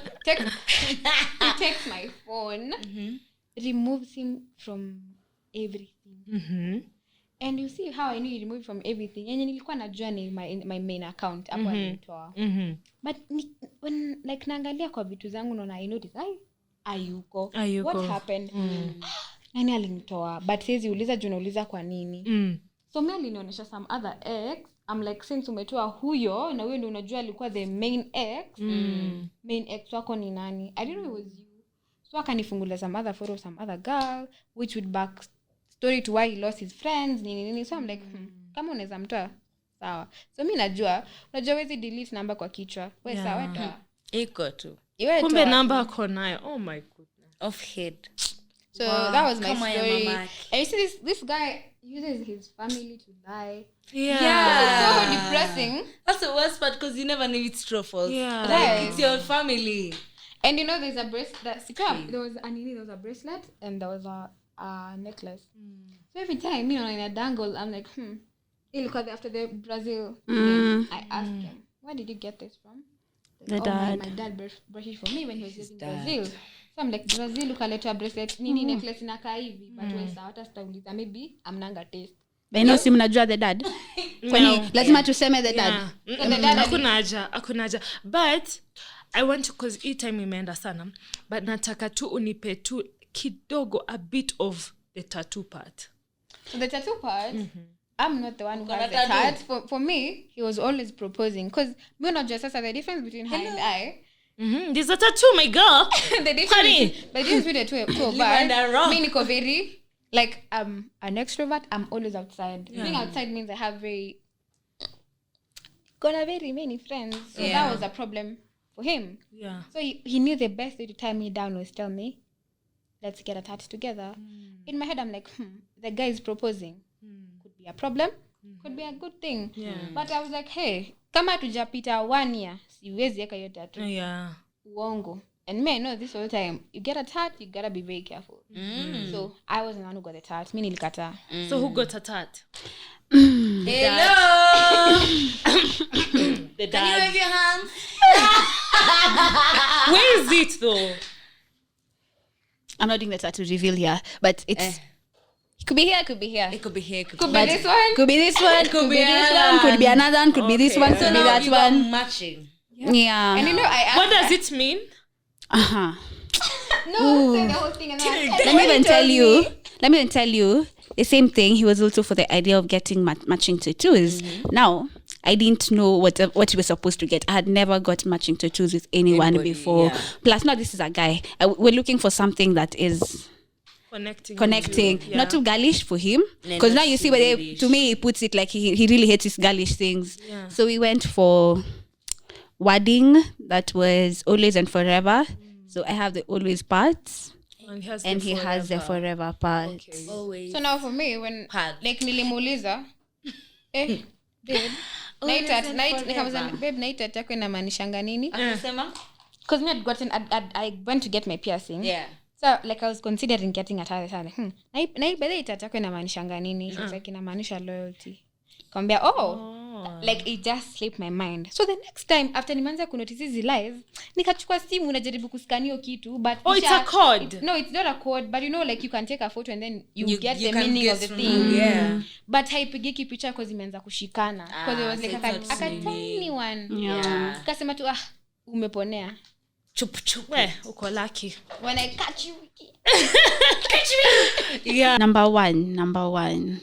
He takes my phone, removes him from everything. And you see how I knew he removed from everything. And nilikuwa najua ni my main account hapo alinitoa. But when naangalia kwa vitu zangu naona I notice ayuko. What happened? Nani alinitoa? But siwezi uliza juu nauliza kwa nini. So mimi alinionyesha some other ex. I'm since umetoa huyo na wewe ndio unajua alikuwa the main ex. Main ex wako ni nani? I didn't know it was you. So akanifungulia some other photo, some other girl, which would back story to why he lost his friends, nini. So I'm kama unaweza mtoa, sawa. So mimi najua wezi delete number kwa kichwa. Wewe sawa toa. Iko tu. Kumbe number ako nayo. Oh my goodness. Off head. So that was my story. And you see this guy uses his family to lie. Yeah. So depressing. That's the worst part because you never knew it's true false. Yeah. It's your family. And you know there's a bracelet. There was a bracelet and there was a necklace. So every time in a dangle, I'm ilikuwa after the Brazil. I asked him, where did you get this from? The dad. My dad brought it for me when he was using Brazil. So I'm Brazil ukaleta bracelet nini necklace inakaa hivi but wewe sawa hata sitauliza maybe amnanga taste. Beno si mnajua the dad. Kwani lazima tuseme the dad. Hakuna haja. But I want to, cause hii time imeenda sana, but nataka tu unipe tu kidogo a bit of the tattoo part. So the tattoo part, I'm not the one who has the tat. For me, he was always proposing. Because me not just the difference between her and I. There's a tattoo, my girl. The difference between the two of us. Me niko very, like, I'm an extrovert. I'm always outside. Being outside means I have very many friends. So that was a problem for him. Yeah. So he knew the best way to tie me down was tell me, let's get a tattoo together. In my head, I'm like, the guy is proposing. Could be a problem. Could be a good thing. Yeah. But I was like, hey, kama tujapita 1 year, siwezi eka hiyo tattoo. Yeah. Uongo. And me, I know this all the time. You get a tat, you gotta be very careful. So I wasn't the one who got the tat. Me nilikata. So who got a tat? Hello. The dad. Can you wave your hands? Where is it though? I'm not doing the tattoo reveal here, but it's it could be here, could be here. It could be here, could be this one. Could be this one, could be this one, could be another one, could be this one, could be that one. Matching. Yeah. And you know, what does it mean? No, say the whole thing. And let me even tell you the same thing. He was also for the idea of getting matching tattoos. Now, I didn't know what he was supposed to get. I had never got matching tattoos with anyone before. Yeah. Plus, now this is a guy. We're looking for something that is connecting. Not too girlish for him. Because now you see, to me, he puts it like he really hates his girlish things. Yeah. So we went for wording that was always and forever. So I have the always parts. And he has the forever part. Okay. Always. So now for me, when like nilimuuliza, babe, night yako inamaanishanga nini? Because me I went to get my piercing. Yeah. So like I was considering getting a tattoo. Night yako inamaanishanga nini? She's like inamaanisha loyalty. Kambia, like it just slipped my mind. So the next time after nimeanza kunotice hizi lies, nikachukua simu najaribu kuscanio kitu, but it's a code. No, it's not a code, but you know, like you can take a photo and then you get the meaning of the thing. Yeah. But haipigiki picha because imeanza kushikana. Because it was like a tiny one. Yeah. Kasema tu umeponea. Chup. Uko lucky. When I catch you. Catch me. Yeah. Number one.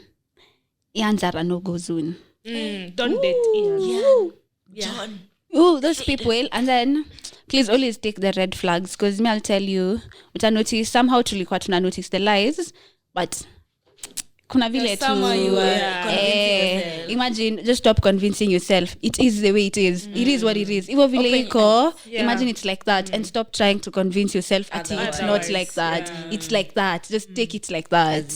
Ianzara no go soon. Don't date Ian. Yeah. John. Those people. And then please always take the red flags, because me, I'll tell you, notice somehow tulikuwa tuna notice the lies, but kuna vile tu imagine, just stop convincing yourself. It is the way it is. It is what it is. Ivo vile iko, imagine it's like that, and stop trying to convince yourself that it's not like that. Yeah. It's like that. Just take it like that.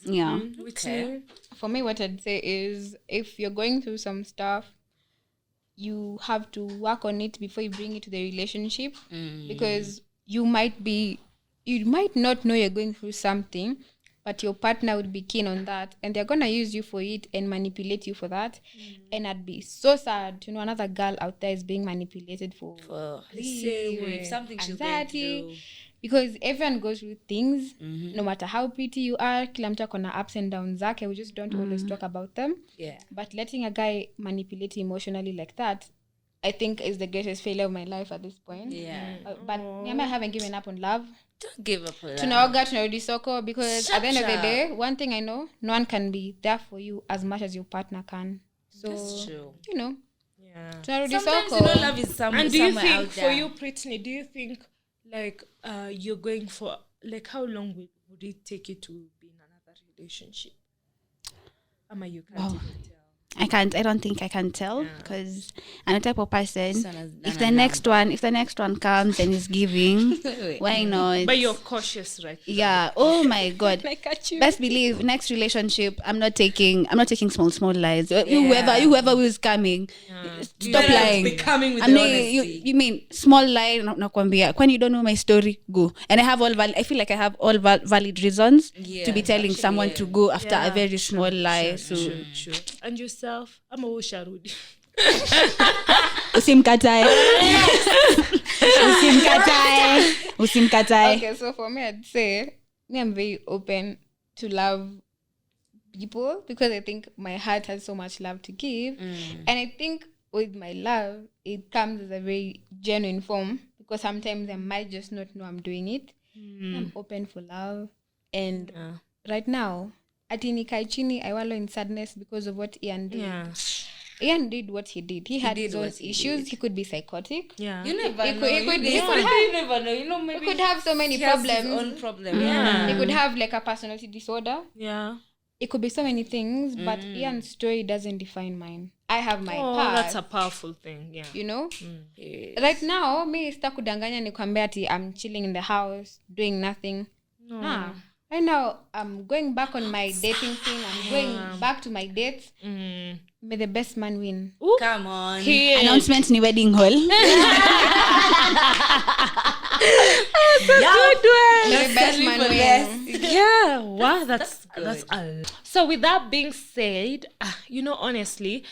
Yeah. Okay. For me, what I'd say is, if you're going through some stuff, you have to work on it before you bring it to the relationship, because you might not know you're going through something, but your partner would be keen on that, and they're gonna use you for it and manipulate you for that. And I'd be so sad to know another girl out there is being manipulated for something she's going through. Because everyone goes through things, no matter how pretty you are, kila mtu akona ups and downs zake, we just don't always talk about them. Yeah. But letting a guy manipulate emotionally like that, I think is the greatest failure of my life at this point. Yeah. But I haven't given up on love. Don't give up on love. Tunaoga, tunarudi soko, because at the end of the day, one thing I know, no one can be there for you as much as your partner can. So, that's true. You know. Yeah. Tunarudi sometimes soko. Love is somewhere out there. And do you think, for you, Brittany, do you think, like, you're going for, like, how long would it take you to be in another relationship? You can't even tell. I don't think I can tell, because I'm the type of person, if the next one comes and is giving, why not? But you're cautious, right? Yeah. Oh my God. Best believe next relationship, I'm not taking small lies. Whoever who's coming, stop lying. Be coming with the honesty. You mean small lie? Nakwambia, when you don't know my story, go. And I feel like I have all valid reasons to be telling someone to go after a very small lie. True. And yourself, I'm a usharudi. Usimkatae. Okay, so for me, I'd say I'm very open to love people, because I think my heart has so much love to give. And I think with my love, it comes as a very genuine form because sometimes I might just not know I'm doing it. I'm open for love. And right now, ati nikae chini, I wallow in sadness because of what Ian did. Yeah. Ian did what he did. He had his own issues. He could be psychotic. Yeah. You never know. You never know. You know, maybe he could have so many problems. His own problem. Yeah. He could have like a personality disorder. Yeah. It could be so many things, but Ian's story doesn't define mine. I have my past. Oh, that's a powerful thing. Yeah. You know? Yes. Right now, me sitakudanganya nikwambia ati I'm chilling in the house, doing nothing. No. Right now, I'm going back on my dating scene. I'm going back to my dates. May the best man win. Ooh. Come on. Announcement in wedding hall. Good one. May the best man win. Yeah. Wow, that's good. So with that being said, honestly,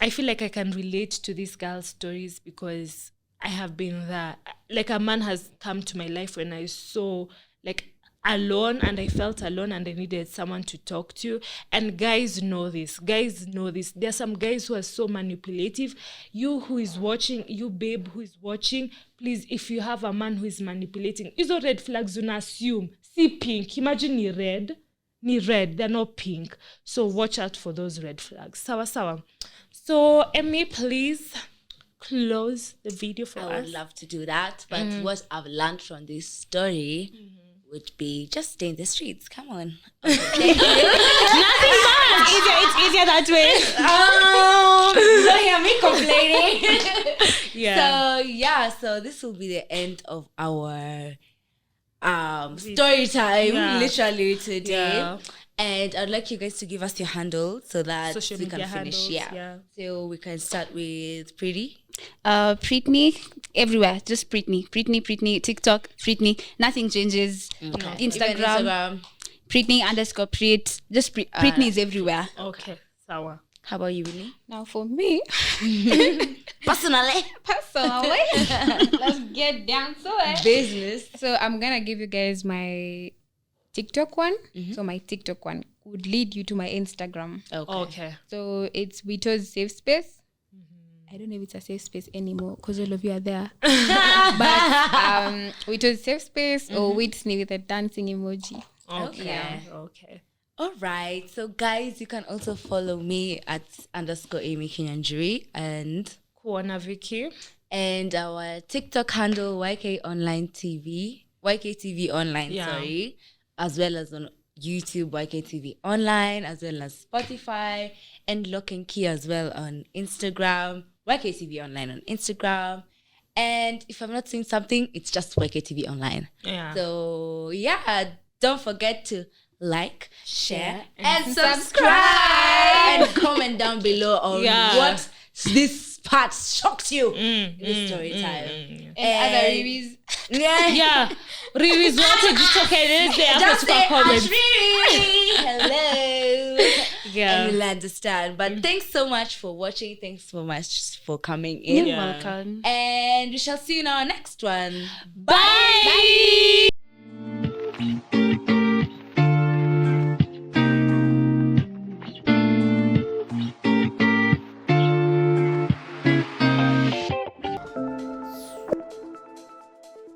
I feel like I can relate to these girls' stories because I have been there. Like a man has come to my life when I saw like alone and I felt alone and I needed someone to talk to. And guys know this. There are some guys who are so manipulative. You who is watching, you babe who is watching, please, if you have a man who is manipulating, izo red flags una assume. See pink. Imagine ni red. They're not pink. So watch out for those red flags. Sawa. So Emmy, please close the video for us. I would love to do that. But what I've learned from this story would be just stay in the streets. Come on. Okay. Nothing much. It's easier that way. You don't hear me complaining. So this will be the end of our story time literally today. Yeah. And I'd like you guys to give us your handle so that we can finish. Yeah. So we can start with Pretty. Britney everywhere, just Britney, TikTok, Britney, nothing changes. Instagram, Britney_Prit, just Britney is everywhere. Okay, sawa. How about you, Winnie? Now for me, personally, let's get down to it. Business. So I'm gonna give you guys my TikTok one. So my TikTok one would lead you to my Instagram. Okay. So it's Vito's Safe Space. I don't know if it's a safe space anymore because all of you are there. But Vito's Safe Space or Whitney with a dancing emoji. Okay. All right. So guys, you can also follow me at _Amy Kinyanjuri and Kuona Vicky. And our TikTok handle YK TV Online, sorry. As well as on YouTube, YKTV Online, as well as Spotify, and Lock and Key as well on Instagram, YKTV Online on Instagram. And if I'm not saying something, it's just YKTV Online. Yeah. So, don't forget to like, share, and subscribe. And comment down below on what this part shocked you in this story time. And other Riris. Yeah. Riris wanted to talk just say hello. Yeah. And you'll understand. But thanks so much for watching. Thanks so much for coming in. You're welcome. And we shall see you in our next one. Bye.